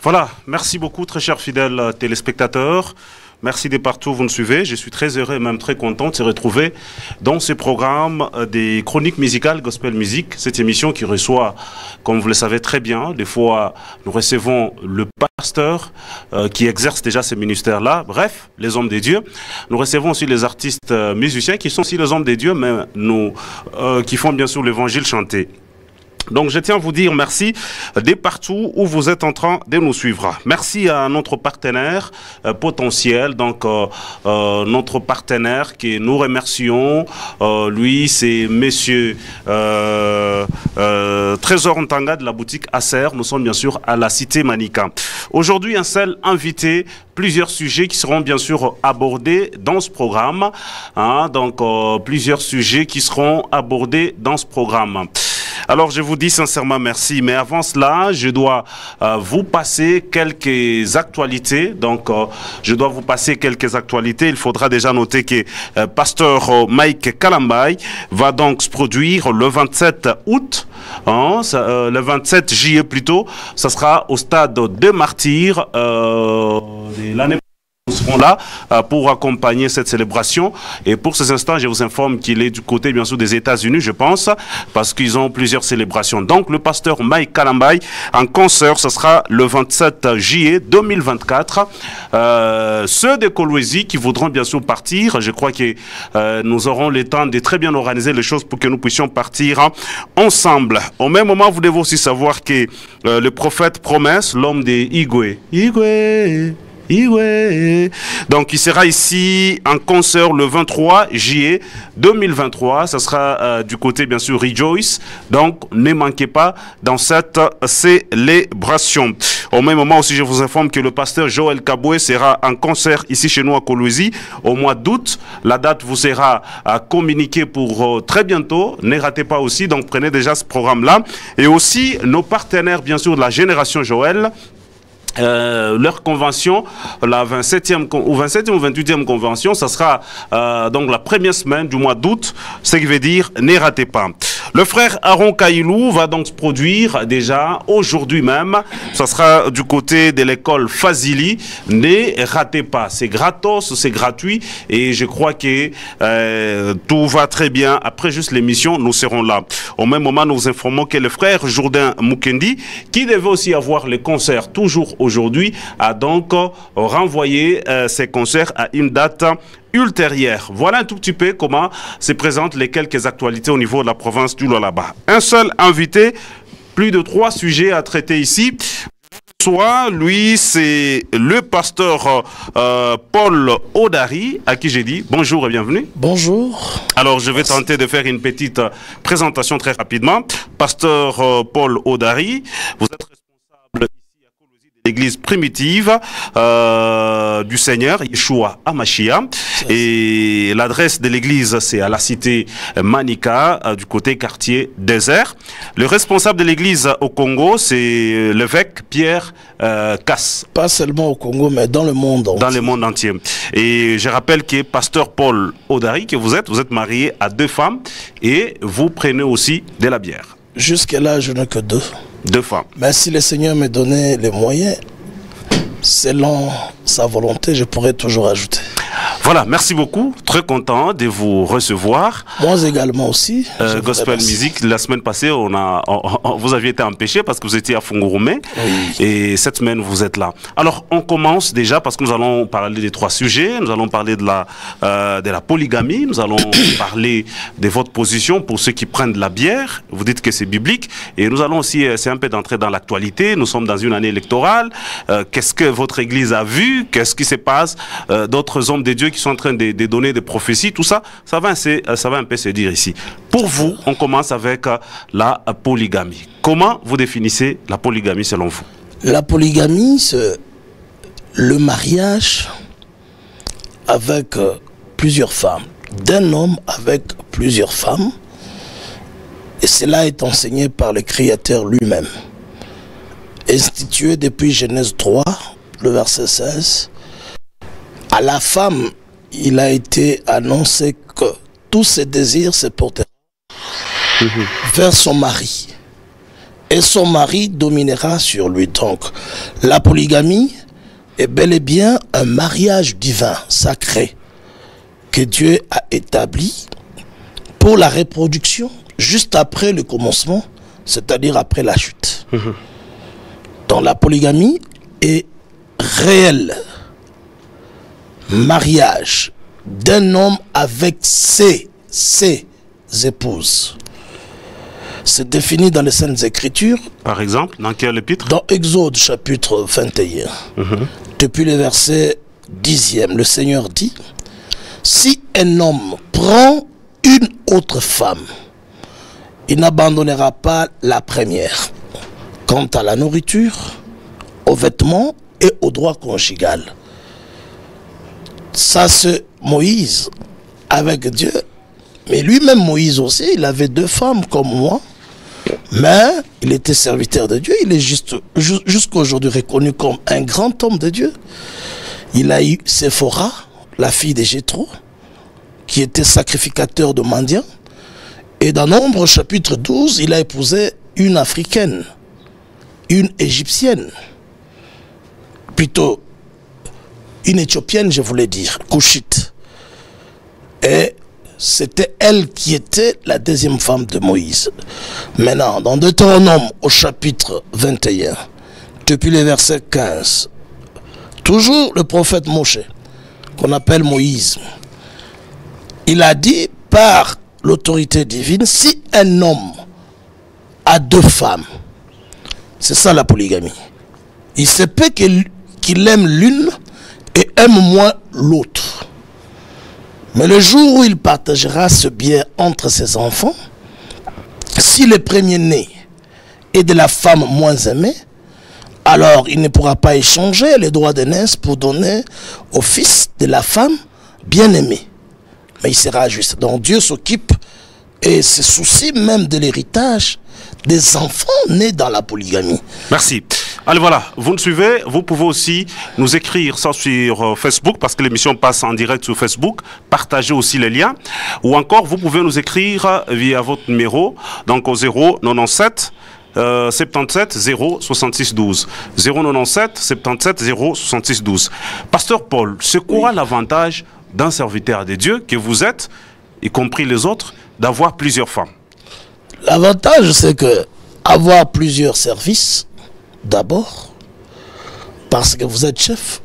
Voilà, merci beaucoup très chers fidèles téléspectateurs. Merci de partout où vous nous suivez. Je suis très heureux et même très content de se retrouver dans ce programme des chroniques musicales Gospel Music. Cette émission qui reçoit, comme vous le savez très bien, des fois nous recevons le pasteur qui exerce déjà ces ministères-là. Bref, les hommes des dieux. Nous recevons aussi les artistes musiciens qui sont aussi les hommes des dieux, mais nous qui font bien sûr l'évangile chanté. Donc je tiens à vous dire merci de partout où vous êtes en train de nous suivre. Merci à notre partenaire potentiel, donc notre partenaire que nous remercions. Lui, c'est Monsieur Trésor Ntanga de la boutique Acer. Nous sommes bien sûr à la cité Manika. Aujourd'hui, un seul invité, plusieurs sujets qui seront bien sûr abordés dans ce programme. Donc plusieurs sujets qui seront abordés dans ce programme. Alors, je vous dis sincèrement merci, mais avant cela, je dois vous passer quelques actualités. Donc, je dois vous passer quelques actualités. Il faudra déjà noter que pasteur Mike Kalambay va donc se produire le 27 août, le 27 juillet plutôt. Ça sera au stade des Martyrs de l'année. Nous serons là pour accompagner cette célébration. Et pour ces instants, je vous informe qu'il est du côté, bien sûr, des États-Unis, je pense, parce qu'ils ont plusieurs célébrations. Donc, le pasteur Mike Kalambay, en concert, ce sera le 27 juillet 2024. Ceux de Kolwezi qui voudront, bien sûr, partir, je crois que nous aurons le temps de très bien organiser les choses pour que nous puissions partir ensemble. Au même moment, vous devez aussi savoir que le prophète Promesse, l'homme de Igwe, donc il sera ici en concert le 23 juillet 2023. Ça sera du côté bien sûr Rejoice. Donc ne manquez pas dans cette célébration. Au même moment aussi, je vous informe que le pasteur Joël Kaboué sera en concert ici chez nous à Kolwezi au mois d'août. La date vous sera communiquée pour très bientôt. Ne ratez pas aussi, donc prenez déjà ce programme-là. Et aussi nos partenaires bien sûr de la Génération Joël. Leur convention, la 27e ou 28e convention, ça sera donc la première semaine du mois d'août, ce qui veut dire ne ratez pas. Le frère Aaron Kailou va donc se produire déjà aujourd'hui même. Ça sera du côté de l'école Fazili. Ne ratez pas, c'est gratos, c'est gratuit et je crois que tout va très bien. Après juste l'émission, nous serons là. Au même moment, nous vous informons que le frère Jourdain Mukendi, qui devait aussi avoir les concerts toujours aujourd'hui, a donc renvoyé ses concerts à une date ultérieure. Voilà un tout petit peu comment se présentent les quelques actualités au niveau de la province du Lualaba. Un seul invité, plus de 3 sujets à traiter ici. Soit lui, c'est le pasteur Paul Odari, à qui j'ai dit bonjour et bienvenue. Bonjour. Alors, je vais tenter de faire une petite présentation très rapidement. Pasteur Paul Odari, vous êtes responsable ici à Kolwezi de l'église primitive du Seigneur, Yeshua Amashia. Et l'adresse de l'église, c'est à la cité Manika, du côté quartier désert. Le responsable de l'église au Congo, c'est l'évêque Pierre Casse. Pas seulement au Congo, mais dans le monde entier. Dans le monde entier. Et je rappelle que pasteur Paul Odari, que vous êtes marié à 2 femmes et vous prenez aussi de la bière. Jusque-là, je n'ai que 2. 2 femmes. Mais si le Seigneur me donnait les moyens, selon sa volonté, je pourrais toujours ajouter. Voilà, merci beaucoup. Très content de vous recevoir. Moi également aussi. Gospel Music, la semaine passée, vous aviez été empêché parce que vous étiez à Fungurume. Oui. Et cette semaine, vous êtes là. Alors, on commence déjà parce que nous allons parler des 3 sujets. Nous allons parler de la polygamie. Nous allons parler de votre position pour ceux qui prennent de la bière. Vous dites que c'est biblique. Et nous allons aussi, c'est un peu d'entrer dans l'actualité. Nous sommes dans une année électorale. Qu'est-ce que votre église a vu? Qu'est-ce qui se passe? D'autres hommes de Dieu qui sont en train de donner des prophéties, tout ça, ça va un peu se dire ici. Pour vous, on commence avec la polygamie. Comment vous définissez la polygamie selon vous? La polygamie, c'est le mariage avec plusieurs femmes, d'un homme avec plusieurs femmes, et cela est enseigné par le Créateur lui-même. Institué depuis Genèse 3, le verset 16, à la femme, il a été annoncé que tous ses désirs se porteront vers son mari. et son mari dominera sur lui. Donc, la polygamie est bel et bien un mariage divin, sacré, que Dieu a établi pour la reproduction juste après le commencement, c'est-à-dire après la chute. Donc, la polygamie est réel mariage d'un homme avec ses épouses. C'est défini dans les Saintes Écritures. Par exemple, dans quel épître? Dans Exode chapitre 21. Depuis le verset 10e, le Seigneur dit: si un homme prend une autre femme, il n'abandonnera pas la première. Quant à la nourriture, aux vêtements et au droit conjugal. Ça c'est Moïse avec Dieu. Mais lui-même Moïse aussi, il avait 2 femmes comme moi. Mais il était serviteur de Dieu. Il est jusqu'à aujourd'hui reconnu comme un grand homme de Dieu. Il a eu Séphora, la fille de Jéthro, qui était sacrificateur de mendiants. Et dans Nombre chapitre 12, il a épousé une africaine, une égyptienne. Plutôt une éthiopienne, je voulais dire, couchite. Et c'était elle qui était la 2e femme de Moïse. Maintenant, dans Deutéronome au chapitre 21, depuis le verset 15, toujours le prophète Moshe, qu'on appelle Moïse, il a dit par l'autorité divine, si un homme a 2 femmes, c'est ça la polygamie, il se peut qu'il aime l'une et aime moins l'autre. Mais le jour où il partagera ce bien entre ses enfants, si le premier-né est de la femme moins aimée, alors il ne pourra pas échanger les droits d'aînesse pour donner au fils de la femme bien aimée. Mais il sera juste. Donc Dieu s'occupe et se soucie même de l'héritage des enfants nés dans la polygamie. Merci. Allez, voilà, vous nous suivez, vous pouvez aussi nous écrire ça sur Facebook, parce que l'émission passe en direct sur Facebook, partagez aussi les liens, ou encore vous pouvez nous écrire via votre numéro, donc au 097 77 0 66 12. 097 77 0 66 12. Pasteur Paul, c'est quoi l'avantage d'un serviteur de Dieu que vous êtes, y compris les autres, d'avoir plusieurs femmes? L'avantage, c'est que avoir plusieurs services, d'abord, parce que vous êtes chef.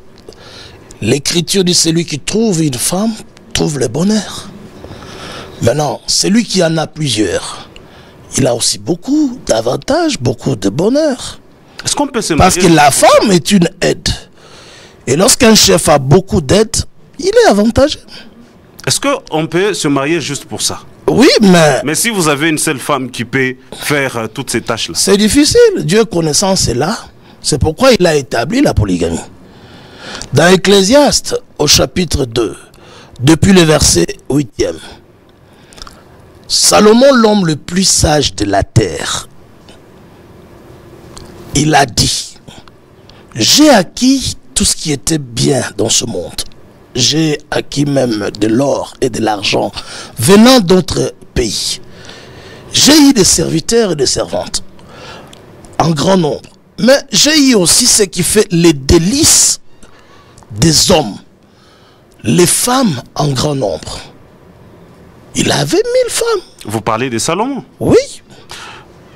L'écriture dit: celui qui trouve une femme trouve le bonheur. Maintenant, celui qui en a plusieurs, il a aussi beaucoup d'avantages, beaucoup de bonheur. Est-ce qu'on peut se Parce que la femme est une aide. Et lorsqu'un chef a beaucoup d'aide, il est avantagé. Est-ce qu'on peut se marier juste pour ça? Oui, mais... Mais si vous avez une seule femme qui peut faire toutes ces tâches-là? C'est difficile. Dieu connaissant cela, c'est pourquoi il a établi la polygamie. Dans Ecclésiaste, au chapitre 2, depuis le verset 8e, Salomon, l'homme le plus sage de la terre, il a dit: j'ai acquis tout ce qui était bien dans ce monde. J'ai acquis même de l'or et de l'argent venant d'autres pays. J'ai eu des serviteurs et des servantes en grand nombre. Mais j'ai eu aussi ce qui fait les délices des hommes, les femmes en grand nombre. Il avait 1000 femmes. Vous parlez de Salomon? Oui.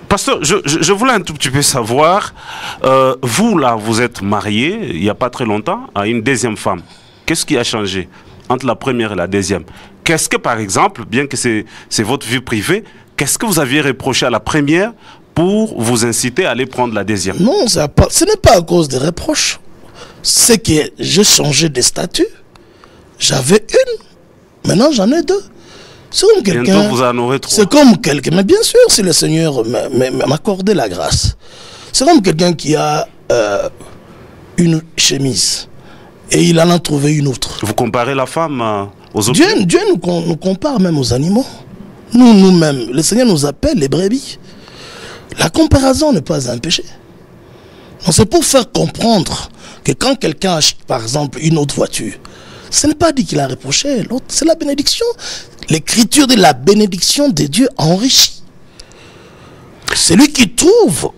Pasteur, je voulais un tout petit peu savoir, vous là, vous êtes marié il n'y a pas très longtemps à une 2e femme. Qu'est-ce qui a changé entre la première et la 2e? Qu'est-ce que, par exemple, bien que c'est votre vie privée, qu'est-ce que vous aviez reproché à la première pour vous inciter à aller prendre la 2e? Non, ce n'est pas à cause des reproches. C'est que j'ai changé de statut. J'avais une, maintenant j'en ai 2. C'est comme quelqu'un. Vous en aurez 3. C'est comme quelqu'un. Mais bien sûr, si le Seigneur m'accordait la grâce. C'est comme quelqu'un qui a une chemise. Et il en a trouvé une autre. Vous comparez la femme aux autres? Dieu nous compare même aux animaux. Nous-mêmes, le Seigneur nous appelle les brebis. La comparaison n'est pas un péché. C'est pour faire comprendre que quand quelqu'un achète par exemple une autre voiture, ce n'est pas dit qu'il a reproché l'autre, c'est la bénédiction. L'écriture de la bénédiction de Dieu enrichit. Celui qui trouve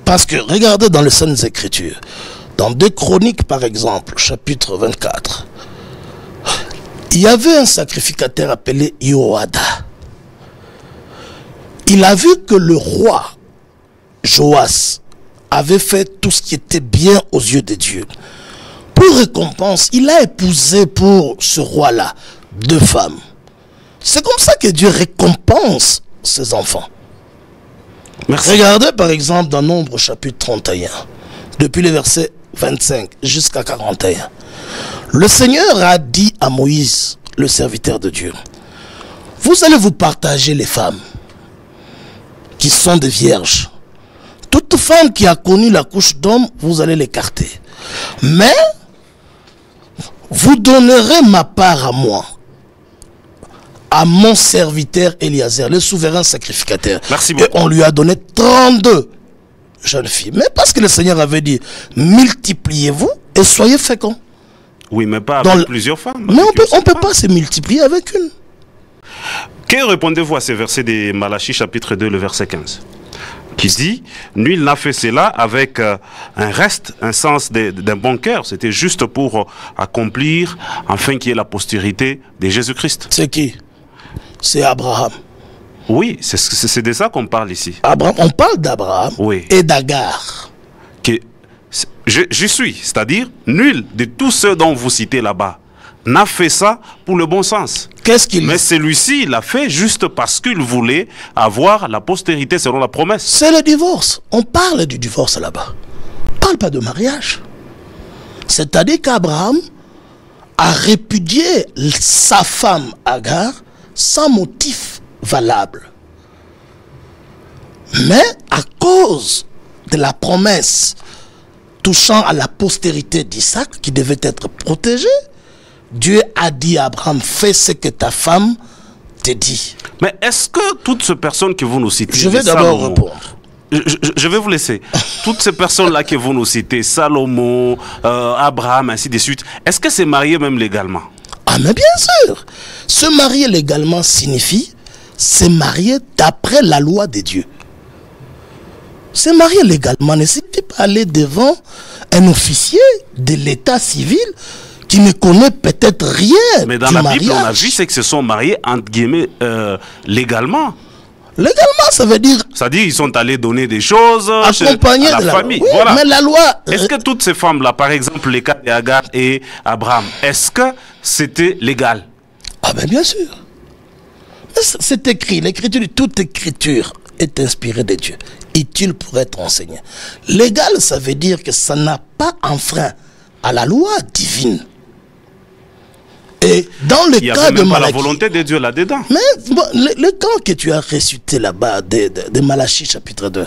Parce que regardez dans les Saintes Écritures, dans 2 Chroniques par exemple, chapitre 24, il y avait un sacrificateur appelé Yoada. Il a vu que le roi Joas avait fait tout ce qui était bien aux yeux de Dieu. Pour récompense, il a épousé pour ce roi-là 2 femmes. C'est comme ça que Dieu récompense ses enfants. Merci. Regardez par exemple dans Nombre chapitre 31, depuis le verset 25 jusqu'à 41. Le Seigneur a dit à Moïse, le serviteur de Dieu, vous allez vous partager les femmes qui sont des vierges. Toute femme qui a connu la couche d'homme, vous allez l'écarter. Mais vous donnerez ma part à moi, à mon serviteur Éliazer, le souverain sacrificateur. Merci beaucoup. Et on lui a donné 32 jeunes filles. Mais parce que le Seigneur avait dit, multipliez-vous et soyez féconds. Oui, mais pas avec plusieurs femmes. Mais on ne peut pas se multiplier avec une. Que répondez-vous à ces versets de Malachie chapitre 2, le verset 15 qui dit, nul n'a fait cela avec un reste, un sens d'un bon cœur. C'était juste pour accomplir, afin qu'il y ait la postérité de Jésus-Christ. C'est qui? C'est Abraham. Oui, c'est de ça qu'on parle ici. Abraham, on parle d'Abraham oui. Et d'Agar. Je suis, c'est-à-dire, nul de tous ceux dont vous citez là-bas n'a fait ça pour le bon sens. Qu'est-ce qu'il Mais celui-ci, il l'a fait juste parce qu'il voulait avoir la postérité selon la promesse. C'est le divorce. On parle du divorce là-bas. On ne parle pas de mariage. C'est-à-dire qu'Abraham a répudié sa femme Agar sans motif valable. Mais à cause de la promesse touchant à la postérité d'Isaac qui devait être protégée, Dieu a dit à Abraham, fais ce que ta femme te dit. Mais est-ce que toutes ces personnes que vous nous citez... Je vais d'abord répondre. Je vais vous laisser. Toutes ces personnes-là que vous nous citez, Salomon, Abraham, ainsi de suite, est-ce que c'est marié même légalement? Ah mais bien sûr. Se marier légalement signifie se marier d'après la loi de Dieu. Se marier légalement ne signifie pas aller devant un officier de l'état civil qui ne connaît peut-être rien. Mais dans du la mariage. Bible, on a vu c'est que se sont mariés, entre guillemets, légalement. Légalement, ça veut dire... C'est-à-dire ils sont allés donner des choses accompagner à la de la famille. Oui, voilà. Mais la loi... Est-ce que toutes ces femmes-là, par exemple les cas d'Agar et Abraham, est-ce que c'était légal? Ah ben bien sûr. C'est écrit, l'écriture, toute écriture est inspirée de Dieu, utile pour être enseignée. Légal, ça veut dire que ça n'a pas enfreint à la loi divine. Et dans le cas de Malachie... la volonté de Dieu là-dedans. Mais bon, le camp que tu as récité là-bas de Malachie chapitre 2,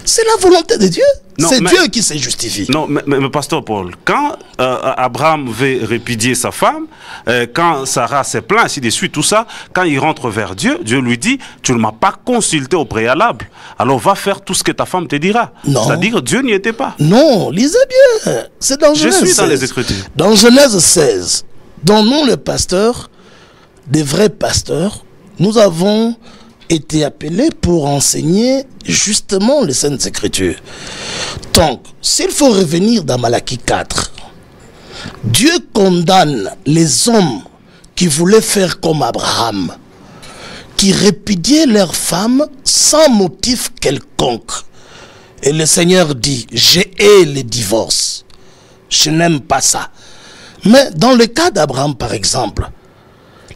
c'est la volonté de Dieu. C'est Dieu qui se justifie. Non, mais pasteur Paul, quand Abraham veut répudier sa femme, quand Sarah se plaint, ainsi de suite, tout ça, quand il rentre vers Dieu, Dieu lui dit, tu ne m'as pas consulté au préalable, alors va faire tout ce que ta femme te dira. C'est-à-dire, Dieu n'y était pas. Non, lisez bien. C'est dans Genèse 16. Je suis dans les Écritures. Dans Genèse 16, dont nous, les pasteurs, des vrais pasteurs, nous avons été appelés pour enseigner justement les Saintes Écritures. Donc, s'il faut revenir dans Malachie 4, Dieu condamne les hommes qui voulaient faire comme Abraham, qui répudiaient leurs femmes sans motif quelconque. Et le Seigneur dit, je hais les divorces. Je n'aime pas ça. Mais dans le cas d'Abraham, par exemple,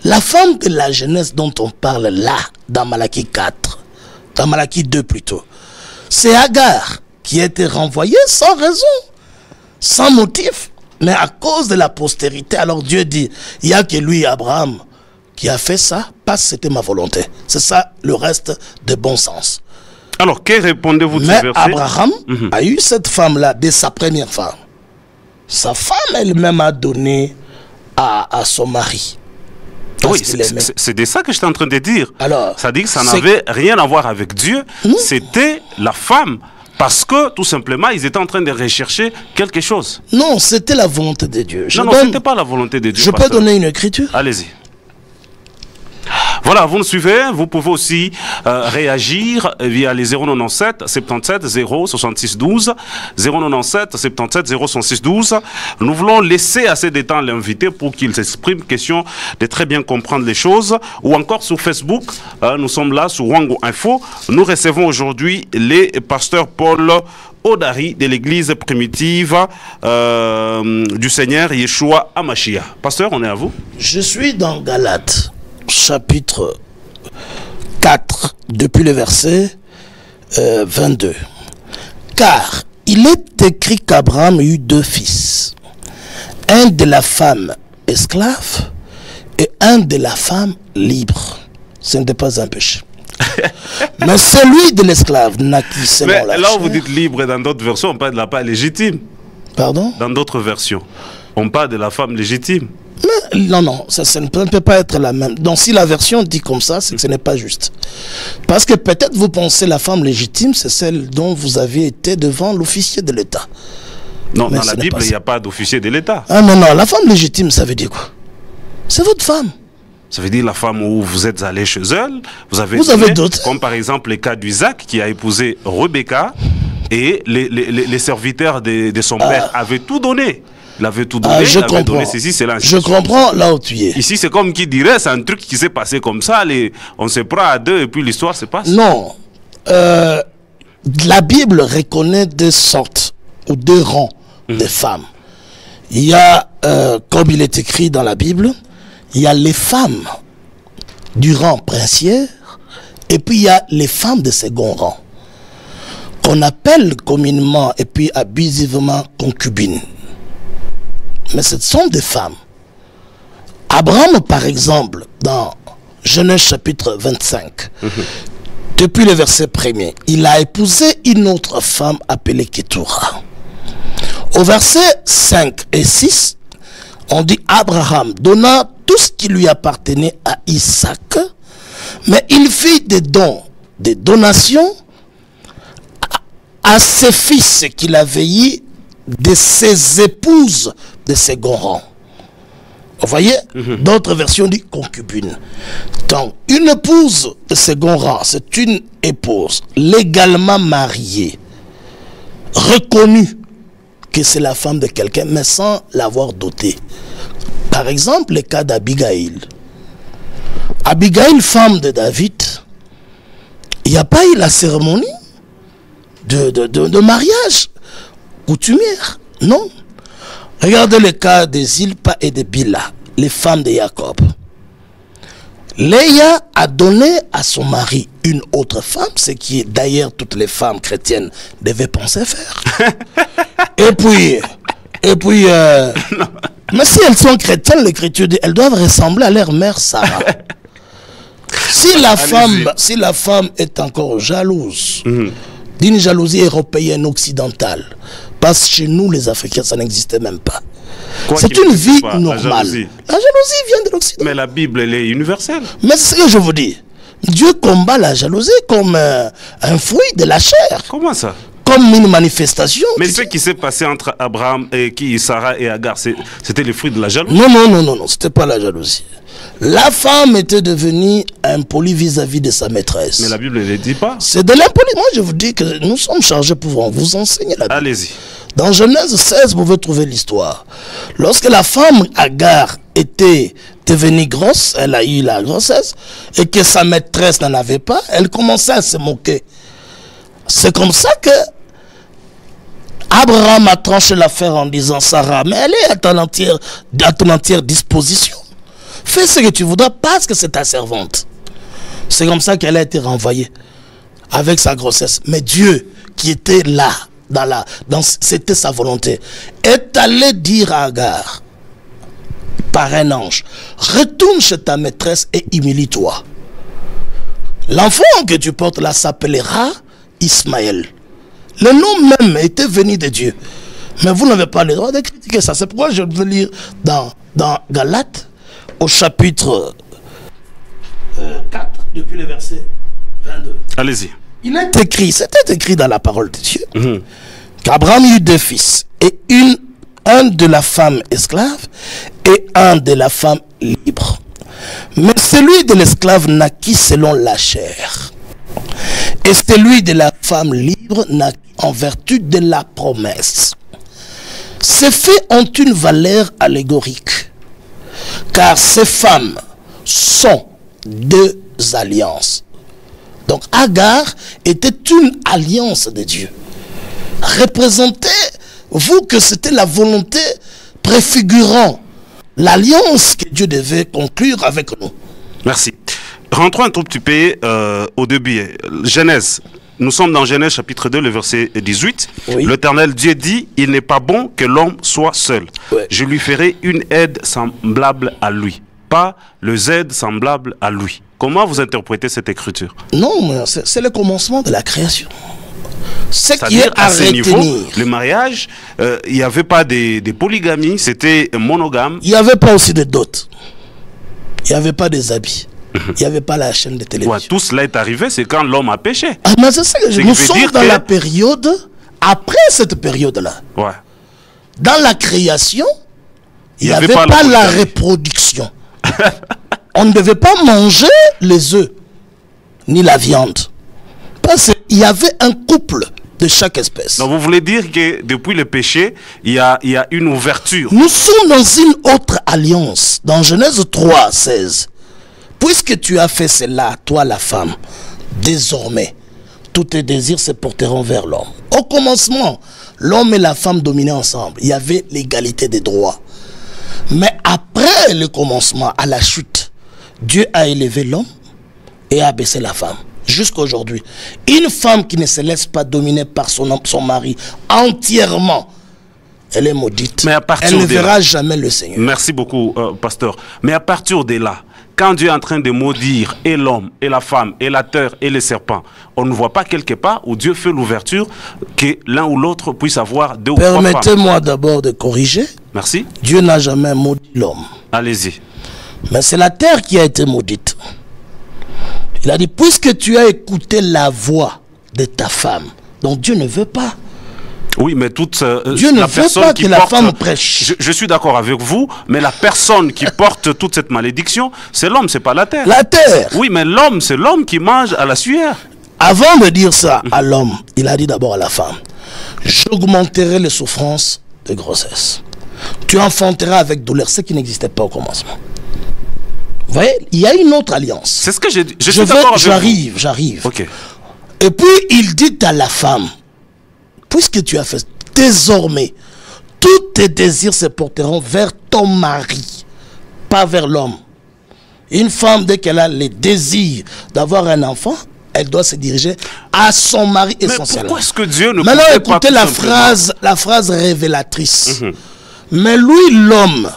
la femme de la jeunesse dont on parle là, dans Malachie 4, dans Malachie 2 plutôt, c'est Agar qui a été renvoyée sans raison, sans motif, mais à cause de la postérité. Alors Dieu dit, il n'y a que lui, Abraham, qui a fait ça, parce que c'était ma volonté. C'est ça le reste de bon sens. Alors, que répondez-vous de ce Mais verset? Abraham a eu cette femme-là dès sa première femme. Sa femme elle-même a donné à son mari. Oui, c'est de ça que j'étais en train de dire. Alors, ça dit que ça n'avait rien à voir avec Dieu. C'était la femme. Parce que, tout simplement, ils étaient en train de rechercher quelque chose. Non, c'était la volonté de Dieu. Non, ce n'était pas la volonté de Dieu. Je peux donner une écriture? Allez-y. Voilà, vous nous suivez, vous pouvez aussi réagir via les 097 77 0 66 12, 097 77 0 66 12. Nous voulons laisser assez de temps l'invité pour qu'il s'exprime, question de très bien comprendre les choses. Ou encore sur Facebook, nous sommes là sur Wango Info. Nous recevons aujourd'hui les pasteurs Paul Odari de l'église primitive du Seigneur Yeshua Amashia. Pasteur, on est à vous. Je suis dans Galates, chapitre 4, depuis le verset 22. Car il est écrit qu'Abraham eut 2 fils, un de la femme esclave et un de la femme libre. Ce n'était pas un péché. Mais celui de l'esclave naquit selon la chair. Là où vous dites libre, dans d'autres versions, on parle de la femme légitime. Pardon? Dans d'autres versions, on parle de la femme légitime. Mais, non, ça ne peut pas être la même. Donc si la version dit comme ça, c'est que ce n'est pas juste. Parce que peut-être vous pensez la femme légitime, c'est celle dont vous avez été devant l'officier de l'État. Non, mais dans la Bible, il n'y a pas d'officier de l'État. Ah non, la femme légitime, ça veut dire quoi? C'est votre femme. Ça veut dire la femme où vous êtes allé chez elle, vous avez d'autres. Comme par exemple le cas d'Isaac qui a épousé Rebecca et les serviteurs de son père avaient tout donné. Il avait tout donné, je il avait donné ceci, c'est là. Je comprends là où tu es. Ici, c'est comme qui dirait, c'est un truc qui s'est passé comme ça, on se prend à 2 et puis l'histoire se passe. Non. La Bible reconnaît 2 sortes ou 2 rangs de femmes. Il y a, comme il est écrit dans la Bible, il y a les femmes du rang princière et puis il y a les femmes de second rang qu'on appelle communément et puis abusivement concubines. Mais ce sont des femmes. Abraham, par exemple, dans Genèse chapitre 25, depuis le verset 1er, il a épousé une autre femme appelée Ketura. Au verset 5 et 6, on dit Abraham donna tout ce qui lui appartenait à Isaac, mais il fit des dons, des donations à ses fils qu'il avait eu de ses épouses de second rang. Vous voyez, d'autres versions disent concubine. Donc, une épouse de second rang, c'est une épouse légalement mariée, reconnue que c'est la femme de quelqu'un, mais sans l'avoir dotée. Par exemple, le cas d'Abigail. Abigail, femme de David, il n'y a pas eu la cérémonie de mariage coutumière. Non. Regardez le cas de Zilpa et de Bila, les femmes de Jacob. Léa a donné à son mari une autre femme, ce qui d'ailleurs toutes les femmes chrétiennes devaient penser faire. Et puis, mais si elles sont chrétiennes, l'écriture dit elles doivent ressembler à leur mère Sarah. Si la femme est encore jalouse, d'une jalousie européenne occidentale, parce que chez nous les Africains ça n'existait même pas. C'est une vie normale. La jalousie vient de l'Occident. Mais la Bible elle est universelle. Mais c'est ce que je vous dis. Dieu combat la jalousie comme un fruit de la chair. Comment ça? Comme une manifestation. Mais ce qui s'est passé entre Abraham et Sarah et Agar, c'était le fruit de la jalousie? Non, c'était pas la jalousie. La femme était devenue impolie vis-à-vis de sa maîtresse. Mais la Bible ne le dit pas. C'est de l'impoli. Moi, je vous dis que nous sommes chargés pour vous enseigner la Bible. Allez-y. Dans Genèse 16, vous pouvez trouver l'histoire. Lorsque la femme Agar était devenue grosse, elle a eu la grossesse, et que sa maîtresse n'en avait pas, elle commençait à se moquer. C'est comme ça que Abraham a tranché l'affaire en disant Sarah, mais elle est à ton entière disposition. Fais ce que tu voudras parce que c'est ta servante. C'est comme ça qu'elle a été renvoyée avec sa grossesse. Mais Dieu, qui était là, c'était sa volonté, est allé dire à Agar, par un ange, retourne chez ta maîtresse et humilie-toi. L'enfant que tu portes là s'appellera Ismaël. Le nom même était venu de Dieu. Mais vous n'avez pas le droit de critiquer ça. C'est pourquoi je veux lire dans Galates, au chapitre 4, depuis le verset 22. Allez-y. Il est écrit, c'était écrit dans la parole de Dieu, qu'Abraham eut 2 fils, et un de la femme esclave, et un de la femme libre. Mais celui de l'esclave naquit selon la chair. Et celui de la femme libre naquit en vertu de la promesse. Ces faits ont une valeur allégorique, car ces femmes sont deux alliances. Donc Agar était une alliance de Dieu. Représentez-vous que c'était la volonté préfigurant l'alliance que Dieu devait conclure avec nous. Merci. Rentrons un tout petit peu au début. Genèse. Nous sommes dans Genèse chapitre 2, le verset 18. Oui. L'Éternel Dieu dit, il n'est pas bon que l'homme soit seul. Ouais. Je lui ferai une aide semblable à lui. Pas le Z semblable à lui. Comment vous interprétez cette écriture? Non, mais c'est le commencement de la création. Ce qui est C'est-à-dire, à à ce niveau, retenir. le mariage, il n'y avait pas de polygamie, c'était monogame. Il n'y avait pas aussi de dot. Il n'y avait pas des habits. Il n'y avait pas la chaîne de télévision. Ouais, tout cela est arrivé, c'est quand l'homme a péché. Ah, mais c'est ça que Ce nous qui veut sommes dire dans que- la période, après cette période-là. Ouais. Dans la création, il n'y y avait avait pas pas, la la polygamie. reproduction. On ne devait pas manger les œufs, ni la viande. Parce qu'il y avait un couple de chaque espèce. Donc vous voulez dire que depuis le péché, il y a une ouverture. Nous sommes dans une autre alliance. Dans Genèse 3, 16. Puisque tu as fait cela, toi la femme, désormais, tous tes désirs se porteront vers l'homme. Au commencement, l'homme et la femme dominaient ensemble. Il y avait l'égalité des droits. Mais après le commencement, à la chute, Dieu a élevé l'homme et a abaissé la femme. Jusqu'à aujourd'hui. Une femme qui ne se laisse pas dominer par son mari entièrement, elle est maudite. Mais à partir elle ne de là- verra jamais le Seigneur. Merci beaucoup, pasteur. Mais à partir de là, quand Dieu est en train de maudire et l'homme, et la femme, et la terre, et les serpents, on ne voit pas quelque part où Dieu fait l'ouverture que l'un ou l'autre puisse avoir deux ou trois femmes. Permettez-moi d'abord de corriger. Merci. Dieu n'a jamais maudit l'homme. Allez-y. Mais c'est la terre qui a été maudite. Il a dit, puisque tu as écouté la voix de ta femme, donc Dieu ne veut pas. Oui, mais toute Dieu ne la veut personne pas qui que la porte, femme prêche. je suis d'accord avec vous, mais la personne qui porte toute cette malédiction, c'est l'homme, c'est pas la terre. La terre. Oui, mais l'homme, c'est l'homme qui mange à la sueur. Avant de dire ça à l'homme, il a dit d'abord à la femme, j'augmenterai les souffrances de grossesse. Tu enfanteras avec douleur, ce qui n'existait pas au commencement. Vous voyez, il y a une autre alliance. C'est ce que j'ai dit. Je suis d'accord avec vous. J'arrive. Ok. Et puis il dit à la femme, puisque tu as fait, désormais, tous tes désirs se porteront vers ton mari, pas vers l'homme. Une femme, dès qu'elle a les désirs d'avoir un enfant, elle doit se diriger à son mari Mais essentiellement. pourquoi est-ce que Dieu ne Maintenant, pouvait pas écoutez tout la simplement- phrase révélatrice. Mais lui, l'homme,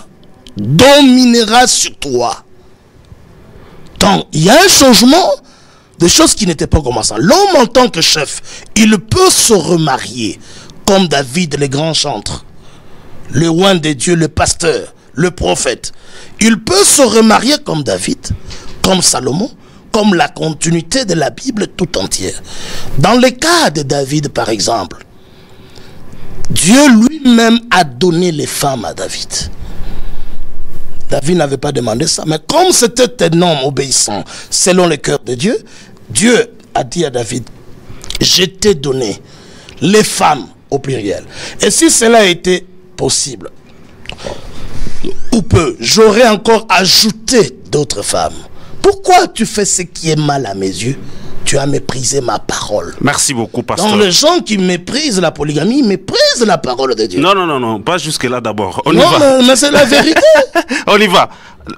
dominera sur toi. Donc, il y a un changement de choses qui n'étaient pas comme ça. L'homme, en tant que chef, il peut se remarier, comme David, le grand chantre, le roi de Dieu, le pasteur, le prophète. Il peut se remarier comme David, comme Salomon, comme la continuité de la Bible tout entière. Dans le cas de David, par exemple, Dieu lui-même a donné les femmes à David. David n'avait pas demandé ça, mais comme c'était un homme obéissant selon le cœur de Dieu, Dieu a dit à David, je t'ai donné les femmes au pluriel. Et si cela était possible, ou peu, j'aurais encore ajouté d'autres femmes. Pourquoi tu fais ce qui est mal à mes yeux? Tu as méprisé ma parole. Merci beaucoup, pasteur. Donc les gens qui méprisent la polygamie méprisent la parole de Dieu. Non, non, non, non, pas jusque-là d'abord. On y Non, va. mais c'est la vérité. On y va.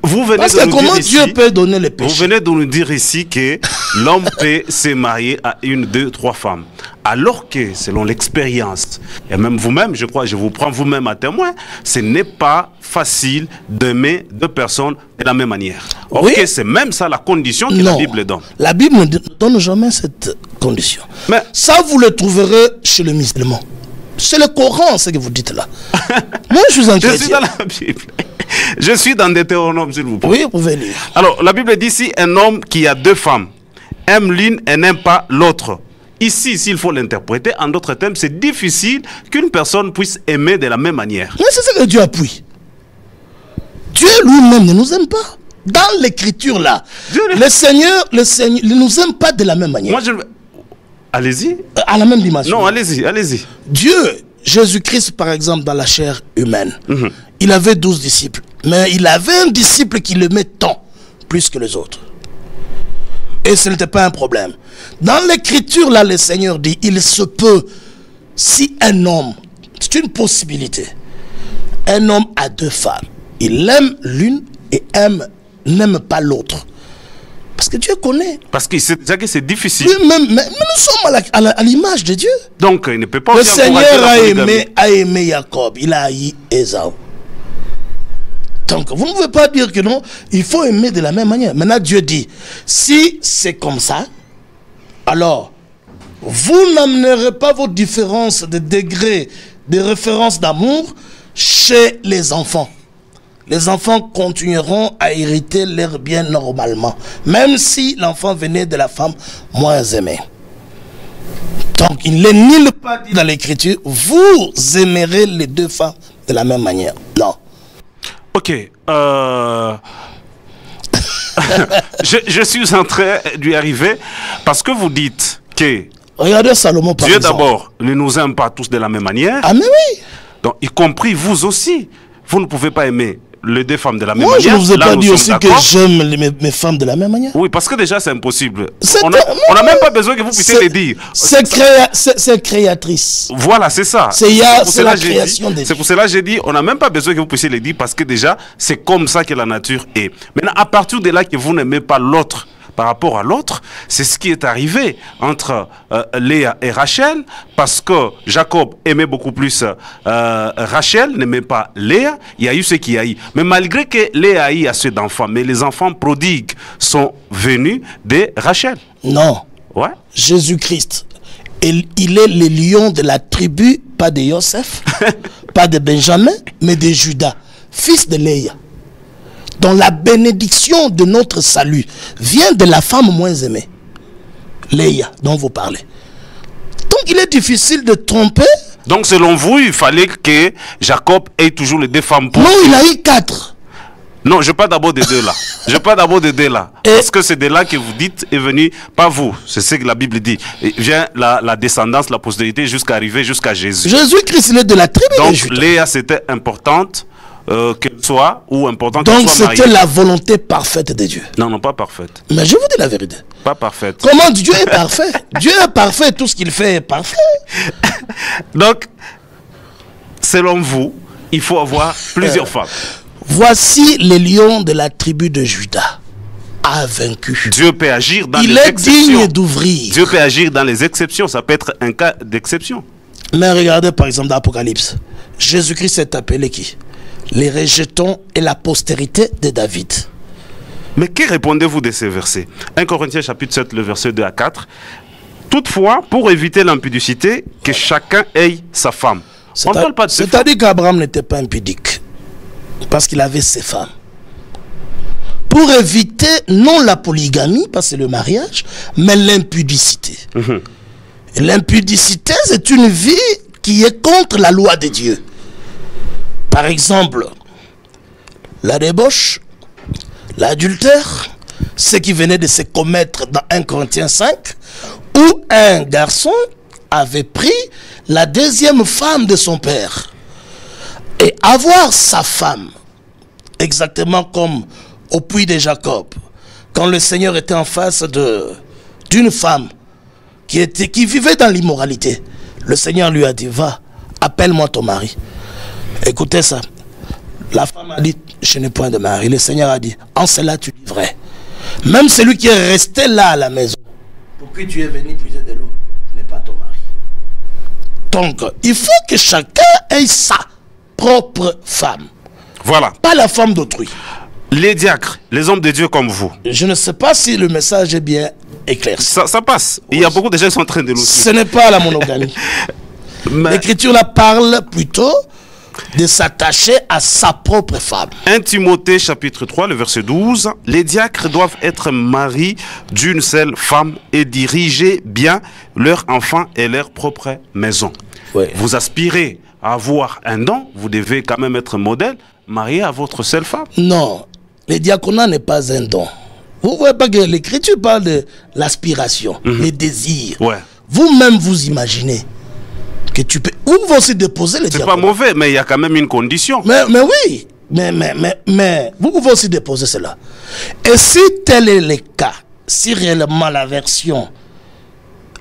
Vous venez Parce de que nous comment dire Dieu ici, peut donner les vous péchés? venez de nous dire ici que l'homme peut se marier à une, deux, trois femmes. Alors que, selon l'expérience, et même vous-même, je crois, je vous prends vous-même à témoin, ce n'est pas facile d'aimer deux personnes de la même manière. Oui. Ok, c'est même ça la condition que la Bible donne. La Bible ne donne jamais cette condition. Mais- ça, vous le trouverez chez les musulmans. C'est le Coran, ce que vous dites là. Moi, je suis un Je suis chrétien. dans la Bible. Je suis dans Deutéronome, s'il vous plaît. Oui, vous pouvez lire. Alors, la Bible dit ici, un homme qui a deux femmes aime l'une et n'aime pas l'autre. Ici, s'il faut l'interpréter, en d'autres termes, c'est difficile qu'une personne puisse aimer de la même manière. Mais c'est ça que Dieu appuie. Dieu lui-même ne nous aime pas. Dans l'écriture là, Dieu le Seigneur ne nous aime pas de la même manière. Moi, allez-y. À la même dimension. Non, allez-y, allez-y. Dieu, Jésus-Christ par exemple dans la chair humaine, il avait 12 disciples. Mais il avait un disciple qui l'aimait tant, plus que les autres. Et ce n'était pas un problème. Dans l'écriture là, le Seigneur dit, il se peut, si un homme, c'est une possibilité, un homme a 2 femmes, il aime l'une et n'aime pas l'autre. Parce que Dieu connaît. Parce qu'il sait déjà que c'est difficile. Mais nous sommes à l'image de Dieu. Donc, il ne peut pas... Le Seigneur a aimé Jacob, il a haï Ésaü. Donc, vous ne pouvez pas dire que non, il faut aimer de la même manière. Maintenant, Dieu dit, si c'est comme ça, alors, vous n'amènerez pas vos différences de degrés, de références d'amour chez les enfants. Les enfants continueront à hériter leur bien normalement, même si l'enfant venait de la femme moins aimée. Donc, il n'est ni pas dit dans l'écriture, vous aimerez les 2 femmes de la même manière. Non. Ok. je suis en train d'y arriver parce que vous dites que regardez Salomon par Dieu exemple. d'abord ne nous aime pas tous de la même manière. Ah mais oui. Donc, y compris vous aussi. Vous ne pouvez pas aimer les 2 femmes de la même Moi, manière. je ne vous ai Là, pas nous dit sommes aussi que d'accord. j'aime mes femmes de la même manière. Oui, parce que déjà, c'est impossible. C'est On n'a même pas besoin que vous puissiez les dire. C'est créatrice. Voilà, c'est ça. C'est la création des dieux. C'est pour cela que j'ai dit, on n'a même pas besoin que vous puissiez les dire parce que déjà, c'est comme ça que la nature est. Maintenant, à partir de là que vous n'aimez pas l'autre par rapport à l'autre, c'est ce qui est arrivé entre Léa et Rachel, parce que Jacob aimait beaucoup plus Rachel, n'aimait pas Léa, il y a eu ce qu'il y a eu. Mais malgré que Léa a eu assez d'enfants, mais les enfants prodigues sont venus de Rachel. Non. Ouais. Jésus-Christ, il est le lion de la tribu, pas de Joseph, pas de Benjamin, mais de Judas, fils de Léa. Dont la bénédiction de notre salut vient de la femme moins aimée, Léa, dont vous parlez. Donc il est difficile de tromper. Donc selon vous, il fallait que Jacob ait toujours les 2 femmes pour... Non, il a eu 4. Non, je parle d'abord des 2 là. Je parle d'abord des 2 là. Parce que c'est de là que vous dites est venu, pas vous, c'est ce que la Bible dit. Et vient la descendance, la postérité jusqu'à arriver jusqu'à Jésus. Jésus-Christ, il est de la tribu de Donc Judas. Léa, c'était importante. Qu'elle soit ou important qu'elle donc soit mariée. c'était la volonté parfaite de Dieu. Non, non, pas parfaite. Mais je vous dis la vérité. Pas parfaite. Comment Dieu est parfait? Dieu est parfait, tout ce qu'il fait est parfait. Donc, selon vous, il faut avoir plusieurs femmes. Voici les lions de la tribu de Judas a vaincu. Dieu peut agir dans les Il est exceptions. digne d'ouvrir. Dieu peut agir dans les exceptions. Ça peut être un cas d'exception. Mais regardez par exemple dans l'Apocalypse. Jésus-Christ est appelé qui? Les rejetons et la postérité de David. Mais que répondez-vous de ces versets? 1 Corinthiens chapitre 7, le verset 2 à 4. Toutefois, pour éviter l'impudicité, que chacun ait sa femme. On ne parle pas de ses femmes. C'est-à-dire qu'Abraham n'était pas impudique. Parce qu'il avait ses femmes. Pour éviter non la polygamie, parce que c'est le mariage, mais l'impudicité. Et l'impudicité, c'est une vie qui est contre la loi de Dieu. Par exemple, la débauche, l'adultère, ce qui venait de se commettre dans 1 Corinthiens 5, où un garçon avait pris la 2e femme de son père. Et avoir sa femme, exactement comme au puits de Jacob, quand le Seigneur était en face d'une femme qui vivait dans l'immoralité, le Seigneur lui a dit, va, appelle-moi ton mari. Écoutez ça. La femme a dit, je n'ai point de mari. Le Seigneur a dit, en cela tu dis vrai. Même celui qui est resté là à la maison, pour qui tu es venu puiser de l'eau, n'est pas ton mari. Donc, il faut que chacun ait sa propre femme. Voilà. Pas la femme d'autrui. Les diacres, les hommes de Dieu comme vous. Je ne sais pas si le message est bien éclairci. Ça passe. Oui. Il y a beaucoup de gens qui sont en train de nous suivre. Ce n'est pas la monogamie. L'écriture là parle plutôt de s'attacher à sa propre femme. 1 Timothée chapitre 3, le verset 12. Les diacres doivent être maris d'une seule femme et diriger bien leurs enfants et leur propre maison. Oui. Vous aspirez à avoir un don, vous devez quand même être modèle, marié à votre seule femme. Non. le diaconat n'est pas un don. Vous voyez pas que l'Écriture parle de l'aspiration, les désirs. Ouais. Vous-même, vous imaginez que tu peux... Vous pouvez aussi déposer le diaconat. C'est pas mauvais, mais il y a quand même une condition. Mais oui, mais vous pouvez aussi déposer cela. Et si tel est le cas, si réellement la version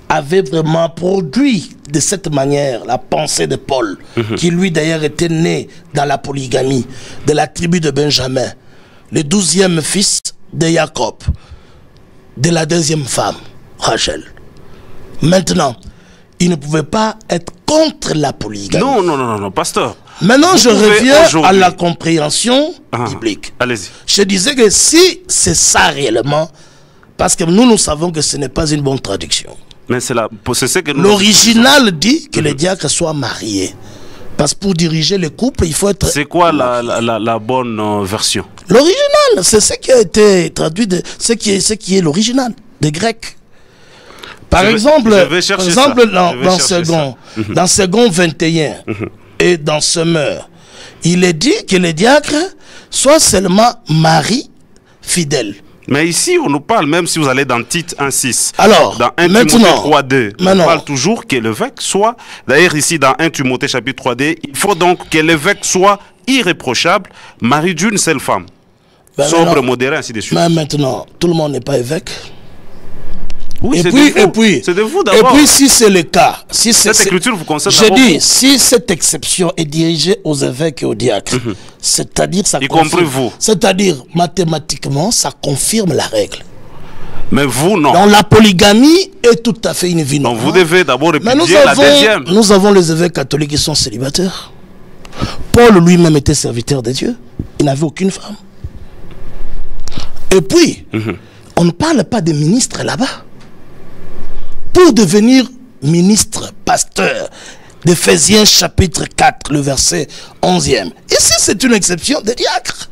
avait vraiment produit de cette manière la pensée de Paul, qui lui d'ailleurs était né dans la polygamie de la tribu de Benjamin, le 12e fils de Jacob, de la deuxième femme, Rachel. Maintenant, il ne pouvait pas être contre la polygamie. Non, pasteur. Maintenant, je reviens à la compréhension biblique. Allez-y. Je disais que si c'est ça réellement, parce que nous savons que ce n'est pas une bonne traduction. Mais c'est ce que l'original dit que les diacres soient mariés. Parce que pour diriger le couple, il faut être... C'est quoi la bonne version? L'original, c'est ce qui a été traduit, ce qui est l'original, des Grecs. Par exemple, dans Second 21 et dans Semeur, il est dit que les diacres soient seulement maris fidèles. Mais ici, on nous parle, même si vous allez dans Tite 1.6, alors, dans 1 Timothée 3.2, on parle toujours que l'évêque soit, d'ailleurs ici dans 1 Timothée chapitre 3.2, il faut donc que l'évêque soit irréprochable, mari d'une seule femme, sobre, modéré, ainsi de suite. Mais maintenant, tout le monde n'est pas évêque. Oui, c'est de vous d'abord. Et puis, si c'est le cas, si cette écriture vous concerne d'abord. Je dis, si cette exception est dirigée aux évêques et aux diacres, c'est-à-dire ça confirme, vous. C'est-à-dire mathématiquement, ça confirme la règle. Mais vous, non. Donc la polygamie est tout à fait une vie normale. Donc vous devez d'abord répudier la deuxième. Nous avons les évêques catholiques qui sont célibataires. Paul lui-même était serviteur de Dieu. Il n'avait aucune femme. Et puis, on ne parle pas de ministres là-bas. Pour devenir ministre, pasteur, d'Éphésiens chapitre 4, le verset 11e. Ici, c'est une exception des diacres.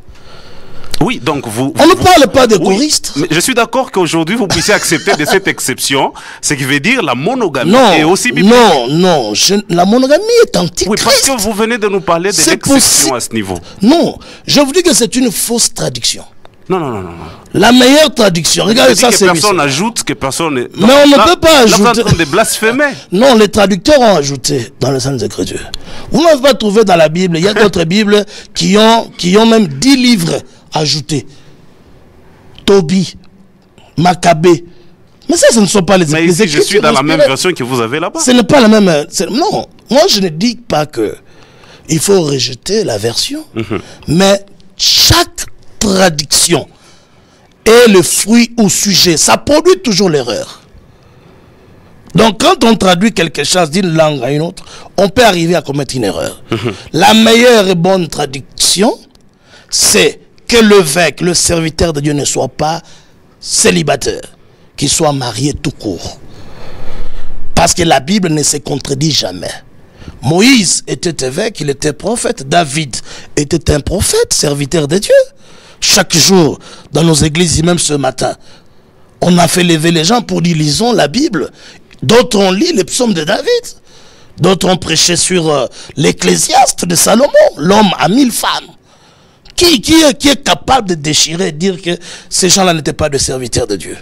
Oui, donc on ne parle pas de choristes. Mais je suis d'accord qu'aujourd'hui, vous puissiez accepter de cette exception, ce qui veut dire la monogamie est aussi biblique. Non, la monogamie est antichrist. Oui, parce que vous venez de nous parler de l'exception à ce niveau. Non, je vous dis que c'est une fausse traduction. Non. La meilleure traduction, regardez ça, c'est personne ajoute, que personne... Mais on ne peut pas ajouter... Là, vous êtes en train de blasphémer. Non, les traducteurs ont ajouté dans les Saintes Écritures. Vous n'avez pas trouvé dans la Bible, il y a d'autres Bibles qui ont même 10 livres ajoutés. Tobie, Maccabée. Mais ça, ce ne sont pas les Écritures. Mais ici, je suis dans la même version que vous avez là-bas. Ce n'est pas la même... Non, moi je ne dis pas que il faut rejeter la version, mais chaque traduction est le fruit ou sujet. Ça produit toujours l'erreur. Donc quand on traduit quelque chose d'une langue à une autre, on peut arriver à commettre une erreur. La meilleure et bonne traduction, c'est que l'évêque, le serviteur de Dieu, ne soit pas célibataire, qu'il soit marié tout court. Parce que la Bible ne se contredit jamais. Moïse était évêque, il était prophète. David était un prophète, serviteur de Dieu. Chaque jour, dans nos églises, et même ce matin, on a fait lever les gens pour dire, lisons la Bible. D'autres ont lu les psaumes de David. D'autres ont prêché sur l'Ecclésiaste de Salomon. L'homme à 1000 femmes. Qui est capable de déchirer et dire que ces gens-là n'étaient pas des serviteurs de Dieu?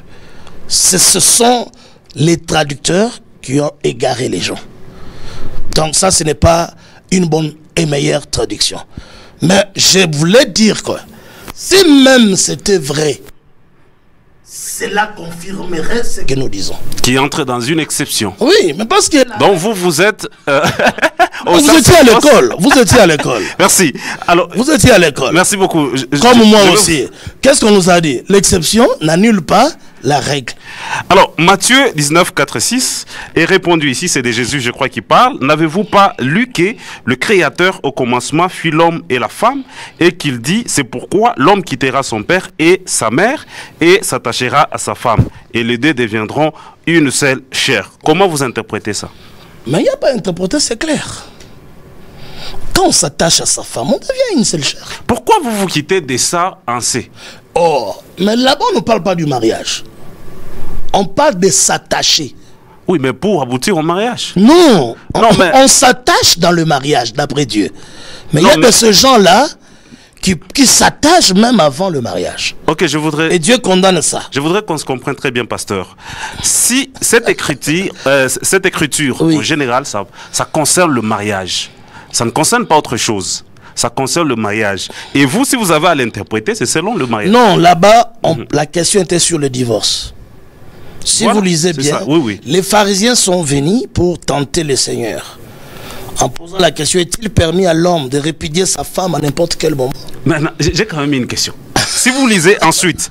Ce sont les traducteurs qui ont égaré les gens. Donc ça, ce n'est pas une bonne et meilleure traduction. Mais je voulais dire quoi? Si même c'était vrai, cela confirmerait ce que nous disons. Qui entre dans une exception. Oui, mais parce que... Donc vous êtes... vous étiez à l'école. Vous étiez à l'école. Merci. Alors, vous étiez à l'école. Merci beaucoup. Comme moi aussi. Qu'est-ce qu'on nous a dit? L'exception n'annule pas la règle. Alors, Matthieu 19, 4 et 6 est répondu ici, c'est de Jésus, je crois, qui parle. N'avez-vous pas lu que le Créateur au commencement fit l'homme et la femme, et qu'il dit, c'est pourquoi l'homme quittera son père et sa mère et s'attachera à sa femme, et les deux deviendront une seule chair. Comment vous interprétez ça? Mais il n'y a pas à interpréter, c'est clair. Quand on s'attache à sa femme, on devient une seule chair. Pourquoi vous vous quittez de ça en C? Oh, mais là-bas, on ne parle pas du mariage. On parle de s'attacher. Oui, mais pour aboutir au mariage. Non, on s'attache dans le mariage, d'après Dieu. Mais il y a de ces gens-là qui s'attachent même avant le mariage. Ok, Et Dieu condamne ça. Je voudrais qu'on se comprenne très bien, pasteur. Si cette écriture Oui. en général, ça concerne le mariage, ça ne concerne pas autre chose. Ça concerne le mariage. Et vous, si vous avez à l'interpréter, c'est selon le mariage. Non, là-bas, la question était sur le divorce. Si Voilà, vous lisez c'est bien, ça. Oui, oui. les pharisiens sont venus pour tenter le Seigneur. En posant la question, est-il permis à l'homme de répudier sa femme à n'importe quel moment? Maintenant, j'ai quand même une question. Si vous lisez ensuite,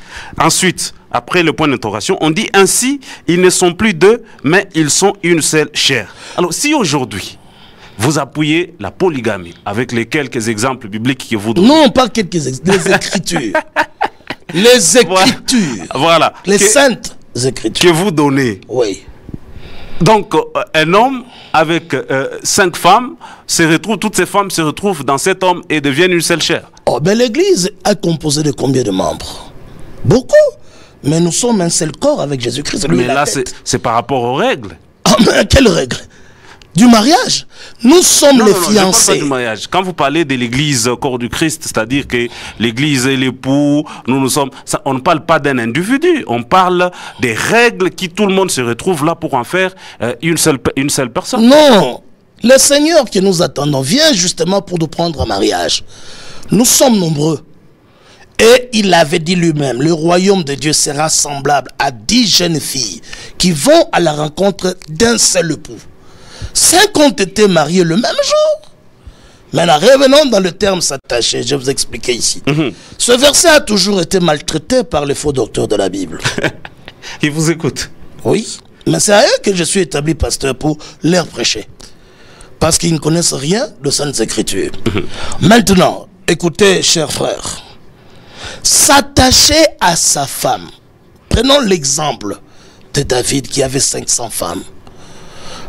après le point d'interrogation, on dit ainsi, ils ne sont plus deux, mais ils sont une seule chair. Alors, si aujourd'hui, vous appuyez la polygamie avec les quelques exemples bibliques que vous donnez. Non, pas quelques les Écritures. Les Écritures. Voilà. Les saintes Écritures. Que vous donnez. Oui. Donc, un homme avec 5 femmes se retrouve, toutes ces femmes se retrouvent dans cet homme et deviennent une seule chair. Oh, ben l'Église est composée de combien de membres? Beaucoup. Mais nous sommes un seul corps avec Jésus-Christ. Mais là, c'est par rapport aux règles. Ah, mais quelles règles? Du mariage. Nous sommes les fiancés. Je parle pas du mariage. Quand vous parlez de l'église corps du Christ, c'est-à-dire que l'église est l'époux, nous sommes... Ça, on ne parle pas d'un individu, on parle des règles qui tout le monde se retrouve là pour en faire une seule personne. Non. Le Seigneur que nous attendons vient justement pour nous prendre en mariage. Nous sommes nombreux. Et il avait dit lui-même, le royaume de Dieu sera semblable à 10 jeunes filles qui vont à la rencontre d'un seul époux. 5 ont été mariés le même jour. Maintenant, revenons dans le terme s'attacher. Je vais vous expliquer ici. Ce verset a toujours été maltraité par les faux docteurs de la Bible. Ils vous écoutent. Oui, mais c'est à eux que je suis établi pasteur pour leur prêcher. Parce qu'ils ne connaissent rien de Saintes Écritures. Maintenant, écoutez, chers frères. S'attacher à sa femme. Prenons l'exemple de David qui avait 500 femmes.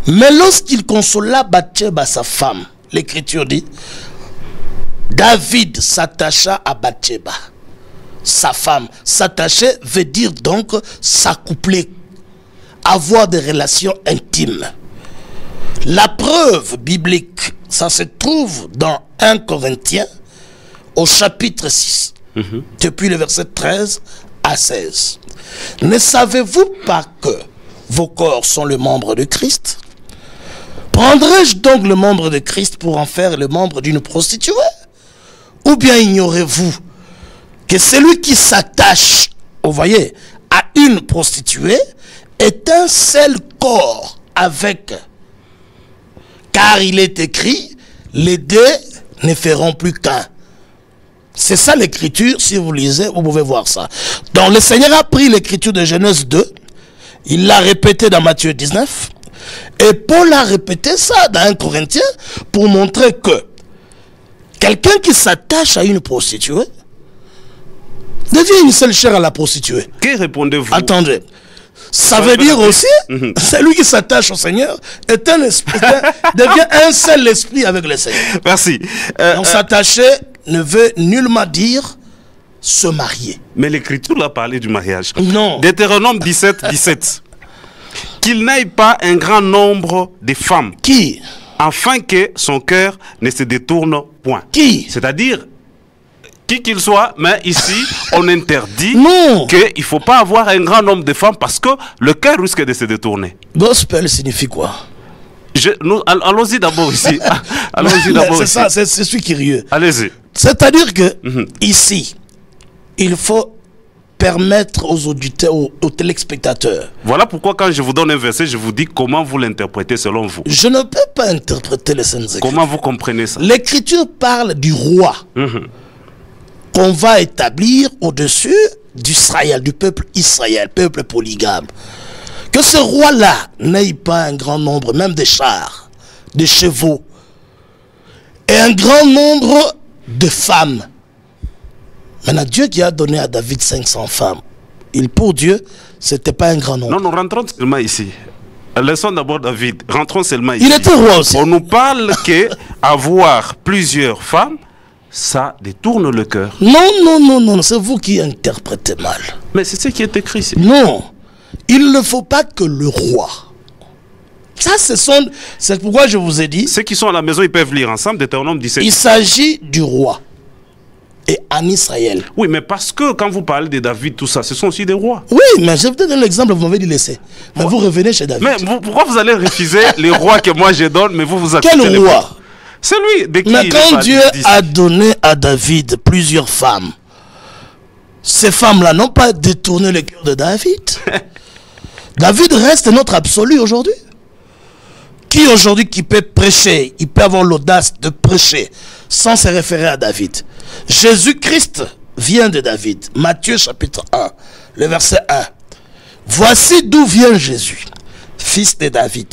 Mais lorsqu'il consola Bathsheba, sa femme, l'Écriture dit, David s'attacha à Bathsheba, sa femme. S'attacher veut dire donc s'accoupler, avoir des relations intimes. La preuve biblique, ça se trouve dans 1 Corinthiens, au chapitre 6, depuis le verset 13 à 16. Ne savez-vous pas que vos corps sont le membre de Christ? Prendrai-je donc le membre de Christ pour en faire le membre d'une prostituée? Ou bien ignorez-vous que celui qui s'attache, vous voyez, à une prostituée est un seul corps avec? Car il est écrit, les deux ne feront plus qu'un. C'est ça l'écriture, si vous lisez, vous pouvez voir ça. Donc le Seigneur a pris l'écriture de Genèse 2, il l'a répété dans Matthieu 19, et Paul a répété ça dans 1 Corinthiens pour montrer que quelqu'un qui s'attache à une prostituée devient une seule chair à la prostituée. Que répondez-vous? Attendez. Ça veut dire aussi, celui qui s'attache au Seigneur est un esprit, devient un seul esprit avec le Seigneur. Merci. Donc s'attacher ne veut nullement dire se marier. Mais l'Écriture l'a parlé du mariage. Non. Deutéronome 17, 17. Qu'il n'aille pas un grand nombre de femmes. Qui? Afin que son cœur ne se détourne point. Qui? C'est-à-dire, qui qu'il soit, mais ici, on interdit qu'il ne faut pas avoir un grand nombre de femmes parce que le cœur risque de se détourner. Gospel signifie quoi? Allons-y d'abord ici. Allons-y d'abord c'est ici. ça, c'est celui curieux. Allez-y. C'est-à-dire que, ici, il faut permettre aux auditeurs, aux téléspectateurs. Voilà pourquoi quand je vous donne un verset, je vous dis comment vous l'interprétez selon vous. Je ne peux pas interpréter les Saintes Écritures. Comment vous comprenez ça? L'Écriture parle du roi qu'on va établir au-dessus d'Israël, du peuple Israël, peuple polygame. Que ce roi-là n'ait pas un grand nombre, même de chars, de chevaux, et un grand nombre de femmes. Maintenant, Dieu qui a donné à David 500 femmes, pour Dieu, ce n'était pas un grand nombre. Non, rentrons seulement ici. Laissons d'abord David. Rentrons seulement ici. Il était roi aussi. On nous parle qu'avoir plusieurs femmes, ça détourne le cœur. Non, c'est vous qui interprétez mal. Mais c'est ce qui est écrit ici. Non, il ne faut pas que le roi. Ça, c'est pourquoi je vous ai dit. Ceux qui sont à la maison, ils peuvent lire ensemble Deutéronome 17. Il s'agit du roi. et en Israël. Oui, mais parce que quand vous parlez de David, tout ça, ce sont aussi des rois. Oui, mais je vais vous donner l'exemple, vous m'avez dit laisser. Mais vous revenez chez David. Mais pourquoi vous allez refuser les rois que moi je donne, mais vous acceptez quel les roi? autres? C'est lui. De qui Mais quand il Dieu a donné à David plusieurs femmes, ces femmes-là n'ont pas détourné le cœur de David. David reste notre absolu aujourd'hui. Qui aujourd'hui qui peut prêcher, il peut avoir l'audace de prêcher sans se référer à David? Jésus-Christ vient de David. Matthieu chapitre 1, le verset 1. Voici d'où vient Jésus, fils de David,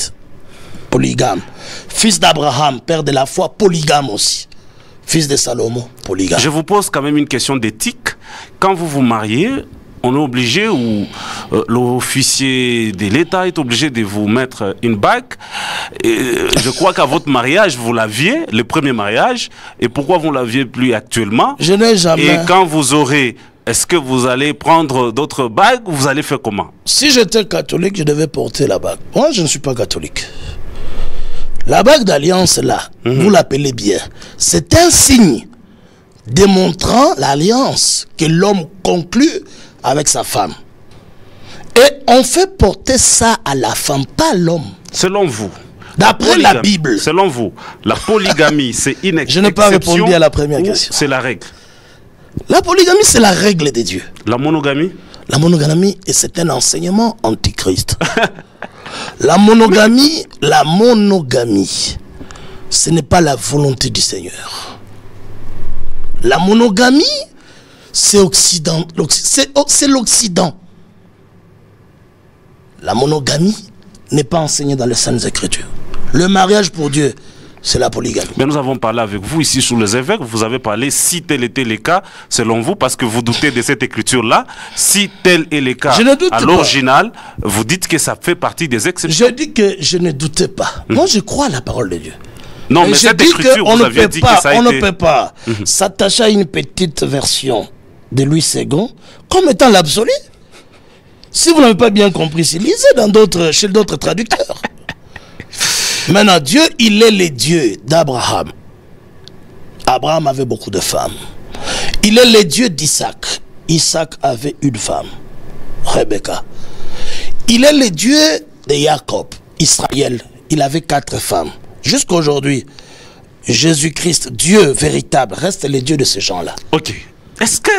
polygame, fils d'Abraham, père de la foi, polygame aussi, fils de Salomon, polygame. Je vous pose quand même une question d'éthique. Quand vous vous mariez, on est obligé, ou l'officier de l'État est obligé de vous mettre une bague. Et je crois qu'à votre mariage, vous l'aviez, le premier mariage. Et pourquoi vous ne l'aviez plus actuellement? Je n'ai jamais... Et quand vous aurez... Est-ce que vous allez prendre d'autres bagues ou vous allez faire comment? Si j'étais catholique, je devais porter la bague. Moi, je ne suis pas catholique. La bague d'alliance, là, vous l'appelez bien, c'est un signe démontrant l'alliance que l'homme conclut avec sa femme. Et on fait porter ça à la femme, pas à l'homme. Selon vous, d'après la Bible. Selon vous, la polygamie, c'est une exception? Je n'ai pas répondu à la première question. C'est la règle? La polygamie, c'est la règle de Dieu. La monogamie? La monogamie, c'est un enseignement antichrist. La monogamie, ce n'est pas la volonté du Seigneur. La monogamie, c'est l'Occident. La monogamie n'est pas enseignée dans les Saintes Écritures. Le mariage pour Dieu, c'est la polygamie. Mais nous avons parlé avec vous ici sous les évêques, vous avez parlé si tel était le cas, selon vous, parce que vous doutez de cette écriture-là, si tel est le cas à l'original, vous dites que ça fait partie des exceptions. Je dis que je ne doutais pas. Moi, je crois à la parole de Dieu. Non, mais cette écriture, vous aviez dit que ça a été... On ne peut pas s'attacher à une petite version de Louis II comme étant l'absolu. Si vous n'avez pas bien compris, lisez chez d'autres traducteurs. Maintenant, Dieu, il est le Dieu d'Abraham. Abraham avait beaucoup de femmes. Il est le Dieu d'Isaac. Isaac avait une femme, Rebecca. Il est le Dieu de Jacob, Israël. Il avait 4 femmes. Jusqu'à aujourd'hui, Jésus-Christ, Dieu véritable, reste le Dieu de ces gens-là. Ok. Est-ce que...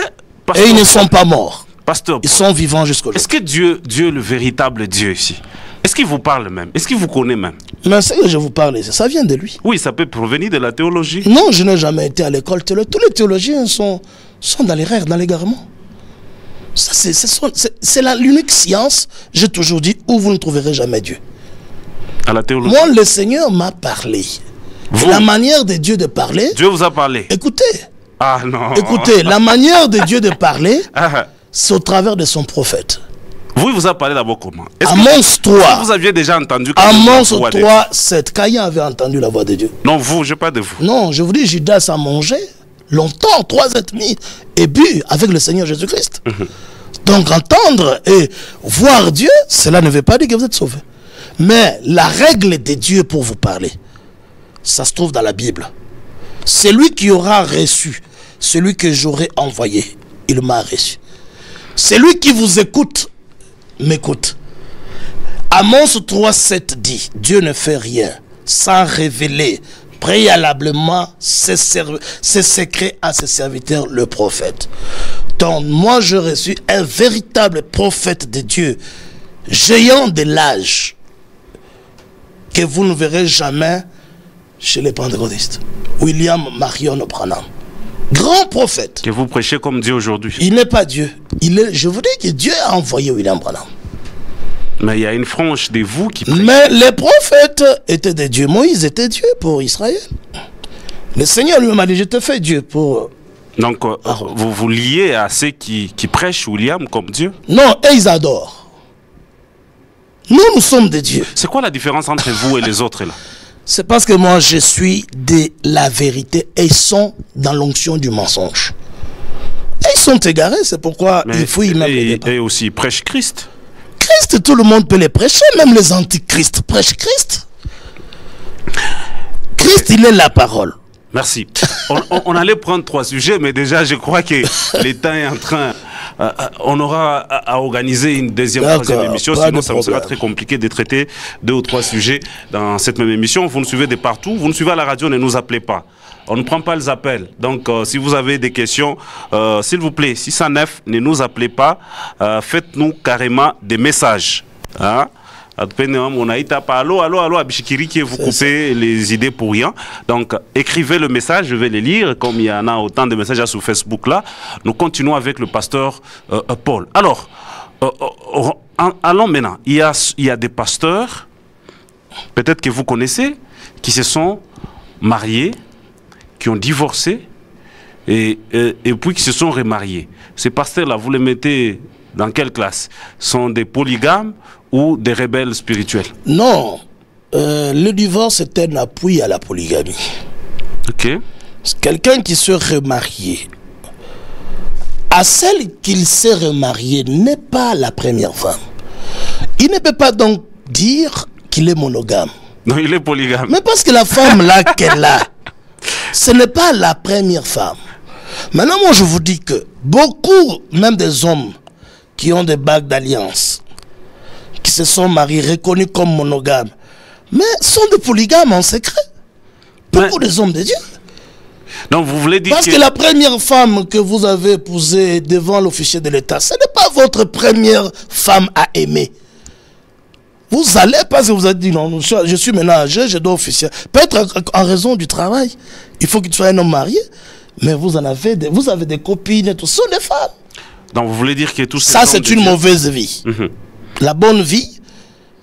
Pasteur, et ils ne sont pas morts. Pasteur, ils sont vivants jusqu'à aujourd'hui. Est-ce que Dieu, le véritable Dieu ici, est-ce qu'il vous parle même? Est-ce qu'il vous connaît même? Mais ce que je vous parle, ça vient de lui. Oui, ça peut provenir de la théologie. Non, je n'ai jamais été à l'école. Tous les théologiens sont dans l'erreur, dans l'égarement. C'est l'unique science, j'ai toujours dit, où vous ne trouverez jamais Dieu. À la théologie. Moi, le Seigneur m'a parlé. La manière de Dieu de parler... Dieu vous a parlé. Écoutez. Ah non. Écoutez, la manière de Dieu de parler, c'est au travers de son prophète. Vous, il vous a parlé d'abord comment? Amos 3. Vous aviez déjà entendu Amos 3, 7. Caïn avait entendu la voix de Dieu. Non, vous, je parle de vous. Non, je vous dis, Judas a mangé longtemps, 3 ans et demi, et bu avec le Seigneur Jésus-Christ. Donc, entendre et voir Dieu, cela ne veut pas dire que vous êtes sauvé. Mais la règle de Dieu pour vous parler, ça se trouve dans la Bible. Celui qui aura reçu, celui que j'aurai envoyé, il m'a reçu. Celui qui vous écoute, m'écoute. Amos 3, 7 dit, Dieu ne fait rien sans révéler préalablement ses secrets à ses serviteurs, le prophète. Donc, moi, je reçu un véritable prophète de Dieu, géant de l'âge, que vous ne verrez jamais chez les pentecôtistes. William Marion Branham. Grand prophète. Que vous prêchez comme Dieu aujourd'hui. Il n'est pas Dieu. Je vous dis que Dieu a envoyé William Branham. Mais il y a une frange de vous qui prêche. Mais les prophètes étaient des dieux. Moïse était Dieu pour Israël. Le Seigneur lui-même a dit, je te fais Dieu pour... Donc, vous vous liez à ceux qui prêchent William comme Dieu? Non, et ils adorent. Nous sommes des dieux. C'est quoi la différence entre vous et les autres là? C'est parce que moi, je suis de la vérité et ils sont dans l'onction du mensonge. Et ils sont égarés, c'est pourquoi il faut y même. Et aussi, ils prêchent Christ. Christ, tout le monde peut les prêcher, même les antichrists prêchent Christ. Christ, il est la parole. Merci. On allait prendre 3 sujets, mais déjà, je crois que l'État est en train... on aura à organiser une deuxième, troisième émission, sinon ça me sera très compliqué de traiter 2 ou 3 sujets dans cette même émission. Vous nous suivez de partout, vous nous suivez à la radio, ne nous appelez pas. On ne prend pas les appels. Donc, si vous avez des questions, s'il vous plaît, 609, ne nous appelez pas. Faites-nous carrément des messages. Hein? On a été allô, Abishikiri, qui vous coupez les idées pour rien. Donc, écrivez le message, je vais les lire. Comme il y en a autant de messages sur Facebook là, nous continuons avec le pasteur Paul. Alors, allons maintenant. Il y a des pasteurs, peut-être que vous connaissez, qui se sont mariés, qui ont divorcé et puis qui se sont remariés. Ces pasteurs-là, vous les mettez dans quelle classe? Sont des polygames ou des rebelles spirituels? Non, le divorce est un appui à la polygamie. Ok. Quelqu'un qui se remarie, à celle qu'il s'est remariée n'est pas la première femme. Il ne peut pas donc dire qu'il est monogame. Non, il est polygame. Mais parce que la femme là qu'elle a, ce n'est pas la première femme. Maintenant, moi je vous dis que beaucoup, même des hommes qui ont des bagues d'alliance, qui se sont mariés, reconnus comme monogames, mais sont des polygames en secret. Beaucoup des hommes de Dieu. Donc vous voulez dire parce que la première femme que vous avez épousée devant l'officier de l'État, ce n'est pas votre première femme à aimer. Vous allez parce que vous avez dit non, je suis maintenant âgé, je dois officier. Peut-être en raison du travail, il faut que tu sois un homme marié, mais vous avez des copines, tout ça, sont des femmes. Donc vous voulez dire que tout ça, c'est une mauvaise vie. La bonne vie,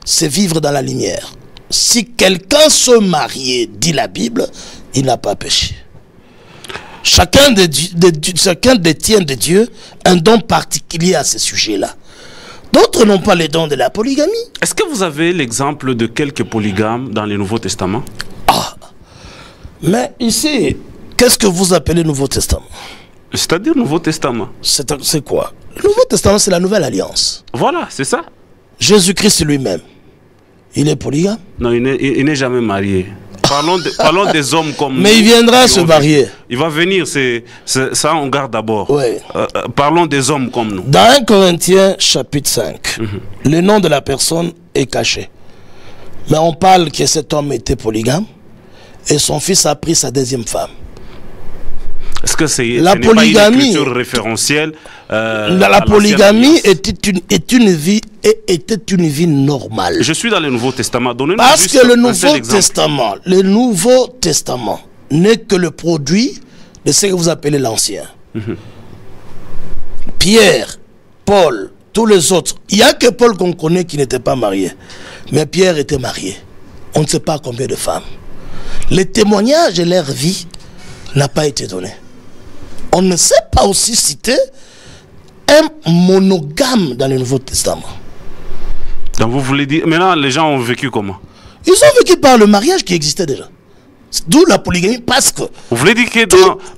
c'est vivre dans la lumière. Si quelqu'un se marie, dit la Bible, il n'a pas péché. Chacun détient de Dieu un don particulier à ce sujet-là. D'autres n'ont pas les dons de la polygamie. Est-ce que vous avez l'exemple de quelques polygames dans le Nouveau Testament? Ah, mais ici, qu'est-ce que vous appelez Nouveau Testament? C'est-à-dire Nouveau Testament. C'est quoi? Le Nouveau Testament, c'est la Nouvelle Alliance. Voilà, c'est ça. Jésus-Christ lui-même, il est polygame? Non, il n'est jamais marié. Parlons des hommes comme... Mais il viendra se marier. Il va venir, ça on garde d'abord. Ouais. Parlons des hommes comme nous. Dans 1 Corinthiens chapitre 5, le nom de la personne est caché. Mais on parle que cet homme était polygame et son fils a pris sa deuxième femme. Est-ce que c'est la polygamie, pas une écriture référentielle la polygamie était une vie normale. Je suis dans le Nouveau Testament. Parce que le Nouveau Testament n'est que le produit de ce que vous appelez l'Ancien. Pierre, Paul, tous les autres. Il n'y a que Paul qu'on connaît qui n'était pas marié. Mais Pierre était marié. On ne sait pas combien de femmes. Les témoignages de leur vie n'a pas été donné. On ne sait pas aussi citer un monogame dans le Nouveau Testament. Donc vous voulez dire... Maintenant, les gens ont vécu comment? Ils ont vécu par le mariage qui existait déjà. D'où la polygamie, parce que... Vous voulez dire que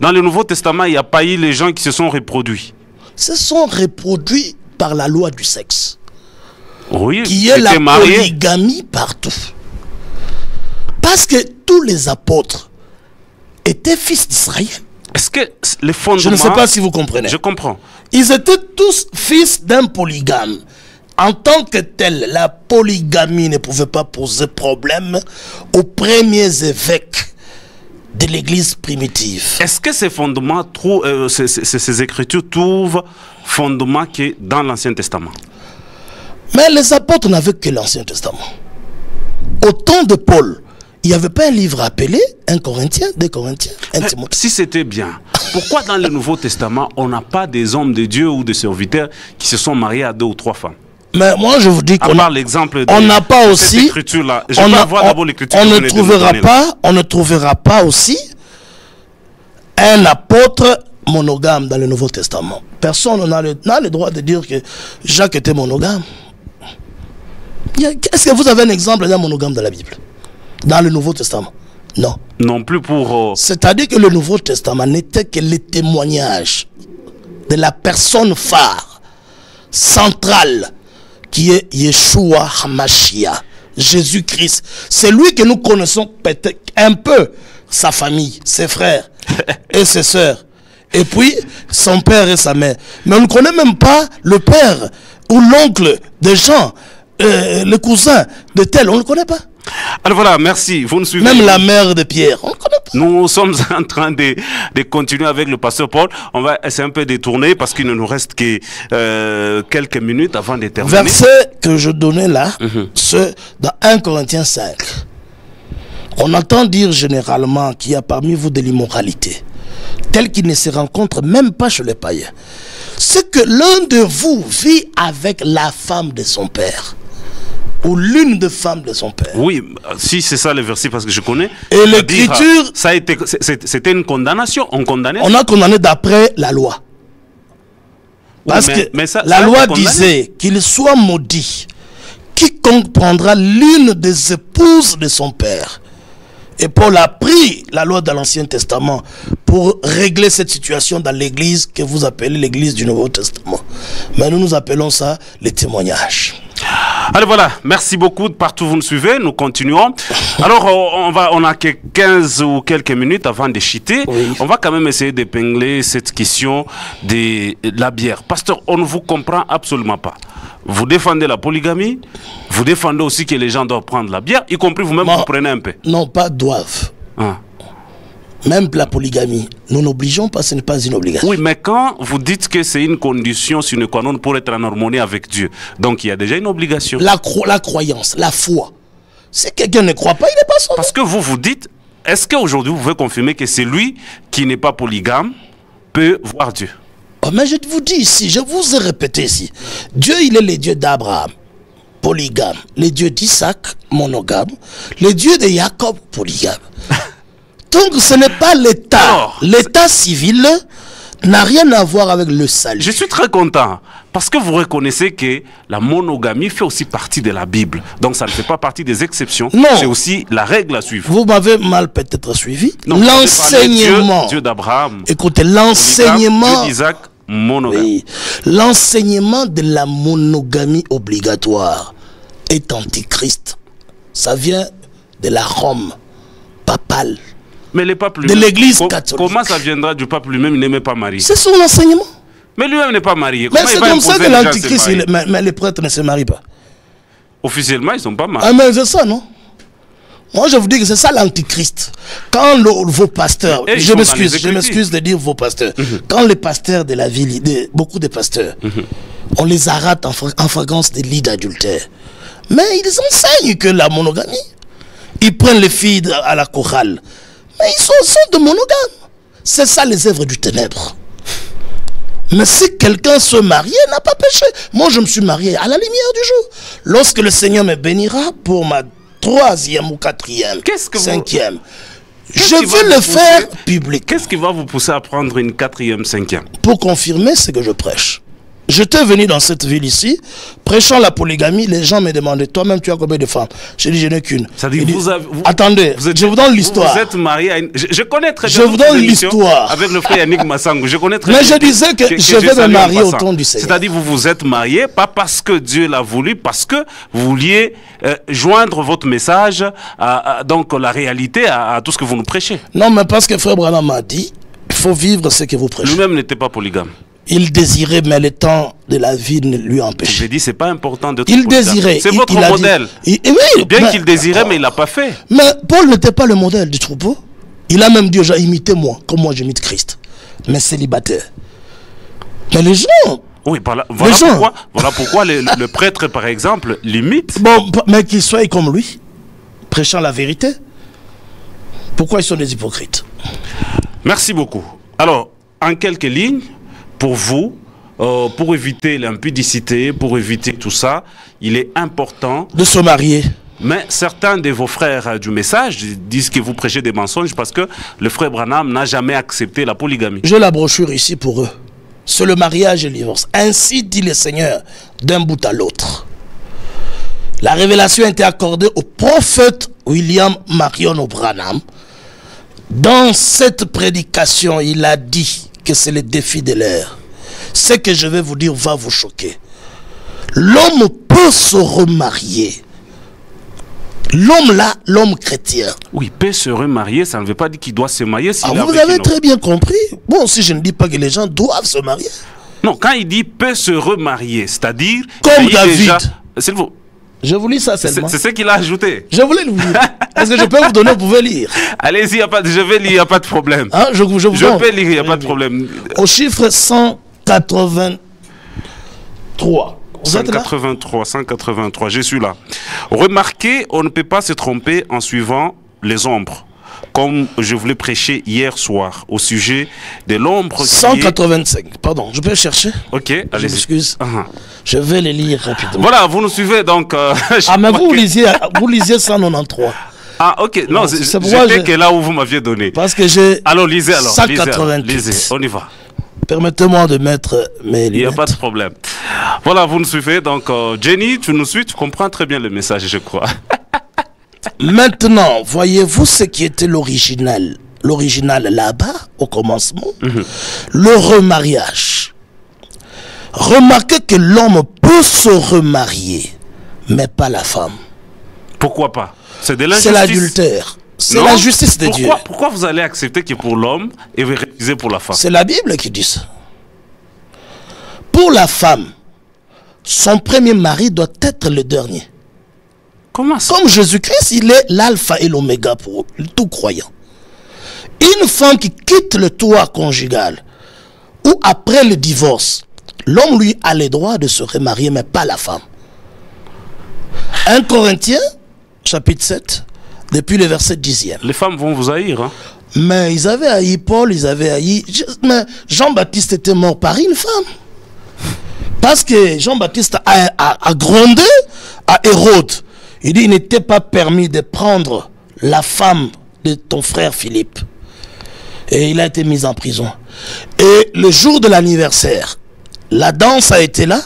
dans le Nouveau Testament, il n'y a pas eu les gens qui se sont reproduits? Se sont reproduits par la loi du sexe. Oui, qui est la polygamie partout. Parce que tous les apôtres étaient fils d'Israël. Est-ce que les fondements... Je ne sais pas si vous comprenez. Je comprends. Ils étaient tous fils d'un polygame. En tant que tel, la polygamie ne pouvait pas poser problème aux premiers évêques de l'église primitive. Est-ce que ces fondements, ces écritures trouvent fondement que dans l'Ancien Testament? Mais les apôtres n'avaient que l'Ancien Testament. Au temps de Paul, il n'y avait pas un livre appelé 1 Corinthiens, 2 Corinthiens, 1 Timothée. Si c'était bien, pourquoi dans le Nouveau Testament, on n'a pas des hommes de Dieu ou des serviteurs qui se sont mariés à 2 ou 3 femmes? Mais moi je vous dis qu'on n'a pas aussi, on ne trouvera pas aussi un apôtre monogame dans le Nouveau Testament. Personne n'a le droit de dire que Jacques était monogame. Est-ce que vous avez un exemple d'un monogame dans la Bible? Dans le Nouveau Testament? Non. Non plus pour... C'est-à-dire que le Nouveau Testament n'était que le témoignage de la personne phare, centrale, qui est Yeshua HaMashiach, Jésus-Christ. C'est lui que nous connaissons peut-être un peu sa famille, ses frères et ses sœurs. Et puis, son père et sa mère. Mais on ne connaît même pas le père ou l'oncle de Jean, le cousin de tel, on ne le connaît pas. Alors voilà, merci. Vous nous suivez. Même la mère de Pierre, on ne le connaît pas. Nous sommes en train de continuer avec le pasteur Paul. On va essayer un peu de détourner parce qu'il ne nous reste que quelques minutes avant de terminer. Verset que je donnais là, ce dans 1 Corinthiens 5. On entend dire généralement qu'il y a parmi vous de l'immoralité, telle qu'il ne se rencontre même pas chez les païens. C'est que l'un de vous vit avec la femme de son père, ou l'une des femmes de son père. Oui, si c'est ça le verset, parce que je connais. Et l'écriture, ça a été, c'était une condamnation. On condamnait. On a condamné d'après la loi. Parce que la loi disait qu'il soit maudit quiconque prendra l'une des épouses de son père. Et Paul a pris la loi de l'Ancien Testament pour régler cette situation dans l'église que vous appelez l'église du Nouveau Testament. Mais nous appelons ça les témoignages. Alors voilà, merci beaucoup de partout où vous nous suivez, nous continuons. Alors on a que 15 ou quelques minutes avant de chuter. Oui. On va quand même essayer d'épingler cette question de la bière. Pasteur, on ne vous comprend absolument pas. Vous défendez la polygamie, vous défendez aussi que les gens doivent prendre la bière, y compris vous-même, vous prenez un peu. Non, pas doivent. Ah. Même la polygamie, nous n'obligeons pas, ce n'est pas une obligation. Oui, mais quand vous dites que c'est une condition sine qua non pour être en harmonie avec Dieu, donc il y a déjà une obligation. La croyance, la foi. Si quelqu'un ne croit pas, il n'est pas sauvé. Parce que vous dites, est-ce qu'aujourd'hui vous pouvez confirmer que celui qui n'est pas polygame peut voir Dieu? Oh, mais je vous dis ici, je vous ai répété ici, Dieu il est le Dieu d'Abraham, polygame, le Dieu d'Isaac, monogame, le Dieu de Jacob, polygame. Donc ce n'est pas l'État. L'État civil n'a rien à voir avec le salut. Je suis très content parce que vous reconnaissez que la monogamie fait aussi partie de la Bible. Donc ça ne fait pas partie des exceptions. C'est aussi la règle à suivre. Vous m'avez mal peut-être suivi. L'enseignement. Dieu d'Abraham. Écoutez, l'enseignement. Dieu d'Isaac, monogame. Oui. L'enseignement de la monogamie obligatoire est antichrist. Ça vient de la Rome papale. Mais le pape de l'église catholique. Comment ça viendra du pape lui-même? Il n'est pas marié. C'est son enseignement. Mais lui-même n'est pas marié. Mais c'est comme ça que l'antichrist, mais les prêtres ne se marient pas. Officiellement, ils ne sont pas mariés. Ah, mais c'est ça, non? Moi, je vous dis que c'est ça l'antichrist. Quand vos pasteurs, je m'excuse de dire vos pasteurs, quand les pasteurs de la ville, beaucoup de pasteurs, on les arrête en flagrance de lit d'adultère. Mais ils enseignent que la monogamie, ils prennent les filles à la chorale. Mais ils sont de monogames. C'est ça les œuvres du ténèbre. Mais si quelqu'un se marie, il n'a pas péché. Moi, je me suis marié à la lumière du jour. Lorsque le Seigneur me bénira pour ma 3e ou 4e, 5e, je veux le faire public. Qu'est-ce qui va vous pousser à prendre une 4e, 5e? Pour confirmer ce que je prêche. J'étais venu dans cette ville ici, prêchant la polygamie, les gens me demandaient, toi-même tu as combien de femmes? J'ai dit, je n'ai qu'une. Attendez, je vous donne l'histoire. Vous êtes marié à une... Je connais très bien. Je vous donne l'histoire. Avec le frère Yannick Massango, je connais très bien. Mais je disais que je vais me marier au temps du Seigneur. C'est-à-dire vous vous êtes marié, pas parce que Dieu l'a voulu, parce que vous vouliez joindre votre message, donc la réalité, à tout ce que vous nous prêchez. Non, mais parce que frère Branham m'a dit, il faut vivre ce que vous prêchez. Lui-même n'était pas polygame. Il désirait, mais le temps de la vie ne lui empêchait. J'ai dit, c'est pas important de. Il désirait. C'est votre modèle. Oui, bien qu'il désirait, mais il l'a pas fait. Mais Paul n'était pas le modèle du troupeau. Il a même dit aux gens, imitez-moi, comme moi j'imite Christ. Mais célibataire. Mais les gens. Oui, voilà pourquoi le prêtre, par exemple, l'imite. Bon, mais qu'ils soient comme lui, prêchant la vérité. Pourquoi ils sont des hypocrites? Merci beaucoup. Alors, en quelques lignes, pour vous, pour éviter l'impudicité, pour éviter tout ça, il est important de se marier. Mais certains de vos frères du message disent que vous prêchez des mensonges parce que le frère Branham n'a jamais accepté la polygamie. J'ai la brochure ici pour eux. C'est le mariage et le divorce. Ainsi dit le Seigneur d'un bout à l'autre. La révélation a été accordée au prophète William Marion Branham. Dans cette prédication, il a dit que c'est le défi de l'ère. Ce que je vais vous dire va vous choquer. L'homme peut se remarier L'homme là, l'homme chrétien. Oui, peut se remarier, ça ne veut pas dire qu'il doit se marier. Vous avez très bien compris. Bon, si je ne dis pas que les gens doivent se marier. Non, quand il dit peut se remarier, c'est-à-dire... Comme David. Déjà... Je vous lis ça seulement. C'est ce qu'il a ajouté. Je voulais le vous lire. Est-ce que je peux vous donner, vous pouvez lire? Allez-y, je vais lire, il n'y a pas de problème. Hein, je peux lire, il n'y a pas de problème. Au chiffre 183. 183, je suis là. Remarquez, on ne peut pas se tromper en suivant les ombres. Comme je voulais prêcher hier soir au sujet de l'ombre. 185, pardon, je peux chercher? Ok, allez-y. Je m'excuse. Je vais les lire rapidement. Voilà, vous nous suivez donc. Mais vous lisiez 193. Ah, ok, non, c'était que là où vous m'aviez donné. Parce que j'ai. Alors, lisez alors. 188. Lisez, on y va. Permettez-moi de mettre mes lunettes. Il n'y a pas de problème. Voilà, vous nous suivez. Donc, Jenny, tu nous suis, tu comprends très bien le message, je crois. Maintenant, voyez-vous ce qui était l'original là-bas, au commencement? Le remariage. Remarquez que l'homme peut se remarier, mais pas la femme. Pourquoi pas? C'est de l'injustice. C'est l'adultère. C'est la justice de Dieu. Pourquoi vous allez accepter que pour l'homme et vous refuser pour la femme? C'est la Bible qui dit ça. Pour la femme, son premier mari doit être le dernier. Comment ça? Comme Jésus-Christ, il est l'alpha et l'oméga pour tout croyant. Une femme qui quitte le toit conjugal ou après le divorce, l'homme lui a le droit de se remarier, mais pas la femme. 1 Corinthiens, chapitre 7, depuis le verset 10e. Les femmes vont vous haïr, hein? Mais ils avaient haï Paul, ils avaient haï... Mais Jean-Baptiste était mort par une femme. Parce que Jean-Baptiste a grondé à Hérode. Il dit, il n'était pas permis de prendre la femme de ton frère Philippe. Et il a été mis en prison. Et le jour de l'anniversaire, la danse a été là.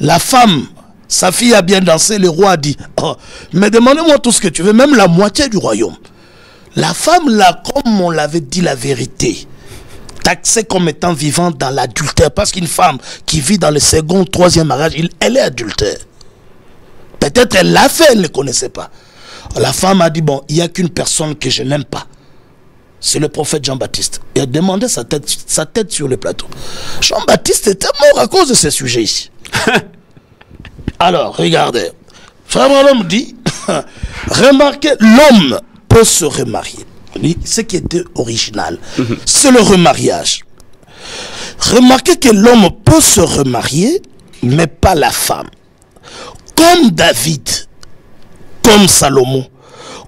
La femme, sa fille a bien dansé. Le roi a dit, oh, mais demandez-moi tout ce que tu veux, même la moitié du royaume. La femme, là, comme on l'avait dit la vérité, taxée comme étant vivante dans l'adultère. Parce qu'une femme qui vit dans le second, troisième mariage, elle est adultère. Peut-être elle l'a fait, elle ne le connaissait pas. La femme a dit, bon, il n'y a qu'une personne que je n'aime pas. C'est le prophète Jean-Baptiste. Il a demandé sa tête sur le plateau. Jean-Baptiste était mort à cause de ce sujet ici. Alors, regardez. Frère Branham dit, remarquez, l'homme peut se remarier. Ce qui était original, c'est le remariage. Remarquez que l'homme peut se remarier, mais pas la femme. Comme David, comme Salomon,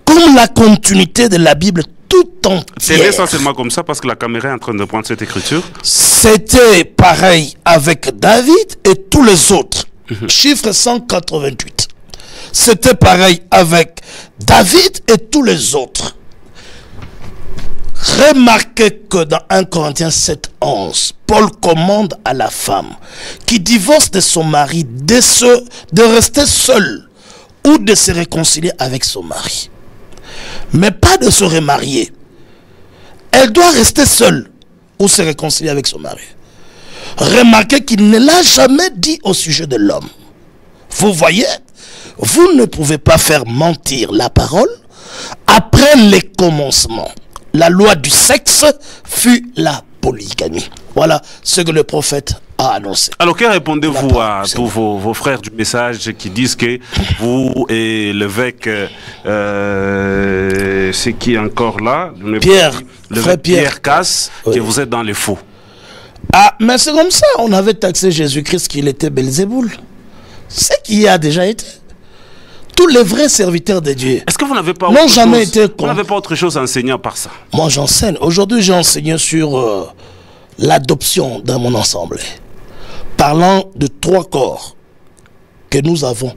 comme la continuité de la Bible tout entière. C'est essentiellement comme ça parce que la caméra est en train de prendre cette écriture. C'était pareil avec David et tous les autres. Chiffre 188. C'était pareil avec David et tous les autres. Remarquez que dans 1 Corinthiens 7, 11, Paul commande à la femme qui divorce de son mari de rester seule ou de se réconcilier avec son mari. Mais pas de se remarier. Elle doit rester seule ou se réconcilier avec son mari. Remarquez qu'il ne l'a jamais dit au sujet de l'homme. Vous voyez, vous ne pouvez pas faire mentir la parole après les commencements. La loi du sexe fut la polygamie. Voilà ce que le prophète a annoncé. Alors, que répondez-vous à tous vos frères du message qui disent que vous et l'évêque, c'est qui est encore là? Pierre Casse, oui. Que vous êtes dans les faux. Ah, mais c'est comme ça. On avait taxé Jésus-Christ qu'il était Belzéboul. C'est qui a déjà été. Tous les vrais serviteurs de Dieu. Est-ce que vous n'avez pas autre chose à enseigner par ça? Moi, j'enseigne. Aujourd'hui, j'ai enseigné sur l'adoption dans mon assemblée. Parlant de 3 corps que nous avons.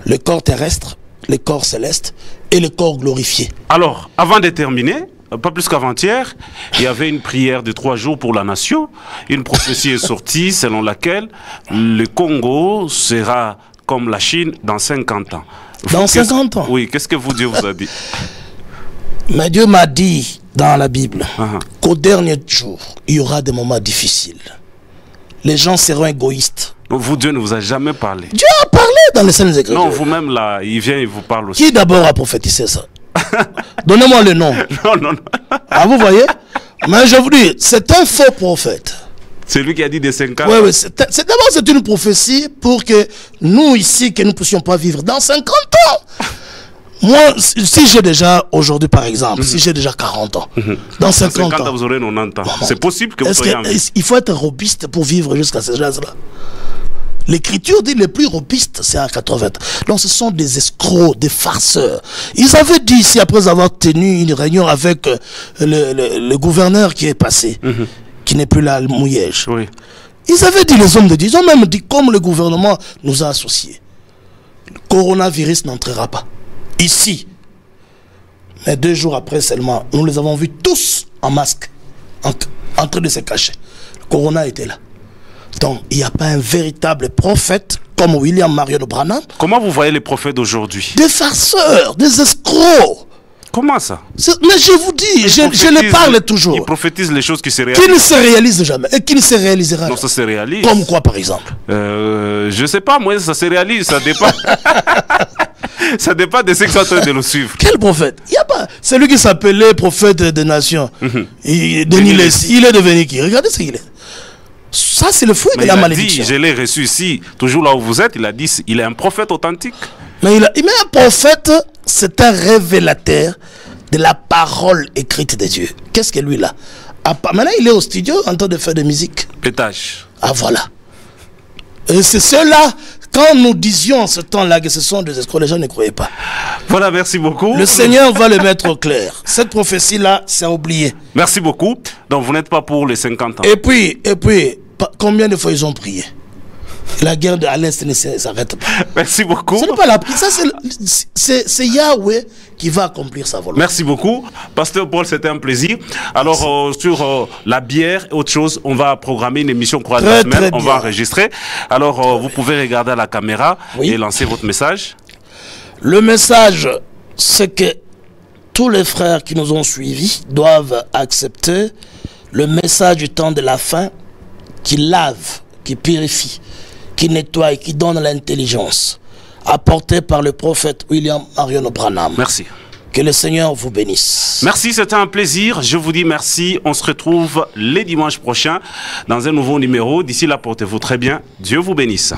Le corps terrestre, le corps céleste et le corps glorifié. Alors, avant de terminer, pas plus qu'avant-hier, il y avait une prière de 3 jours pour la nation. Une prophétie est sortie selon laquelle le Congo sera comme la Chine dans 50 ans. Dans 50 ans? Oui, qu'est-ce que Dieu vous a dit? Mais Dieu m'a dit dans la Bible qu'au dernier jour, il y aura des moments difficiles. Les gens seront égoïstes. Donc vous, Dieu ne vous a jamais parlé? Dieu a parlé dans les Saintes Écritures. Non, vous-même là, il vient et vous parle aussi. Qui d'abord a prophétisé ça? Donnez-moi le nom. Non, non, non. Ah, vous voyez? Mais je vous dis, c'est un faux prophète. C'est lui qui a dit des 5 ans. Oui, oui, d'abord c'est une prophétie pour que nous ici, que nous ne puissions pas vivre dans 50 ans. Moi, si j'ai déjà, aujourd'hui par exemple, si j'ai déjà 40 ans, dans 50 ans, vous aurez 90 ans. C'est possible que vous soyez en vie. Il faut être robuste pour vivre jusqu'à ces âges-là. L'écriture dit les plus robustes, c'est à 80 ans. Donc ce sont des escrocs, des farceurs. Ils avaient dit ici, après avoir tenu une réunion avec le gouverneur qui est passé, qui n'est plus là, le Mouyège. Oui. Ils avaient dit, les hommes de Dieu, ils ont même dit, comme le gouvernement nous a associés, le coronavirus n'entrera pas ici. Mais 2 jours après seulement, nous les avons vus tous en masque, en train de se cacher. Le corona était là. Donc, il n'y a pas un véritable prophète comme William Marion Branham. Comment vous voyez les prophètes d'aujourd'hui? Des farceurs, des escrocs. Comment ça? Mais je vous dis, je les parle toujours. Ils prophétisent les choses qui se réalisent. Qui ne se réalisent jamais et qui ne se réalisera. Non, ça se réalise. Comme quoi, par exemple? Je sais pas, moi, ça se réalise, ça dépend. Ça dépend de ceux qui sont en train de nous suivre. Quel prophète? Il n'y a pas. C'est lui qui s'appelait prophète des nations. Denis Leslie. Il est devenu qui? Regardez ce qu'il est. Ça, c'est le fruit de la malédiction. Je l'ai reçu ici, toujours là où vous êtes. Il a dit il est un prophète authentique. Mais un prophète, c'est un révélateur de la parole écrite de Dieu. Qu'est-ce que lui là? Maintenant, il est au studio en train de faire de la musique. Pétage. Ah, voilà. Et c'est cela, quand nous disions en ce temps-là que ce sont des escrocs, les gens ne croyaient pas. Voilà, merci beaucoup. Le Seigneur va le mettre au clair. Cette prophétie-là, c'est oublié. Merci beaucoup. Donc, vous n'êtes pas pour les 50 ans. Et puis, combien de fois ils ont prié? La guerre à l'Est ne s'arrête pas. Merci beaucoup. Ce n'est pas la prière, c'est Yahweh qui va accomplir sa volonté. Merci beaucoup. Pasteur Paul, c'était un plaisir. Alors, sur la bière et autre chose, on va programmer une émission Croix de la semaine. On va enregistrer. Alors, vous pouvez regarder à la caméra et lancer votre message. Le message, c'est que tous les frères qui nous ont suivis doivent accepter le message du temps de la fin qui lave, qui purifie, qui nettoie et qui donne l'intelligence, apporté par le prophète William Marion Branham. Merci. Que le Seigneur vous bénisse. Merci, c'était un plaisir. Je vous dis merci. On se retrouve les dimanches prochains dans un nouveau numéro. D'ici là, portez-vous très bien. Dieu vous bénisse.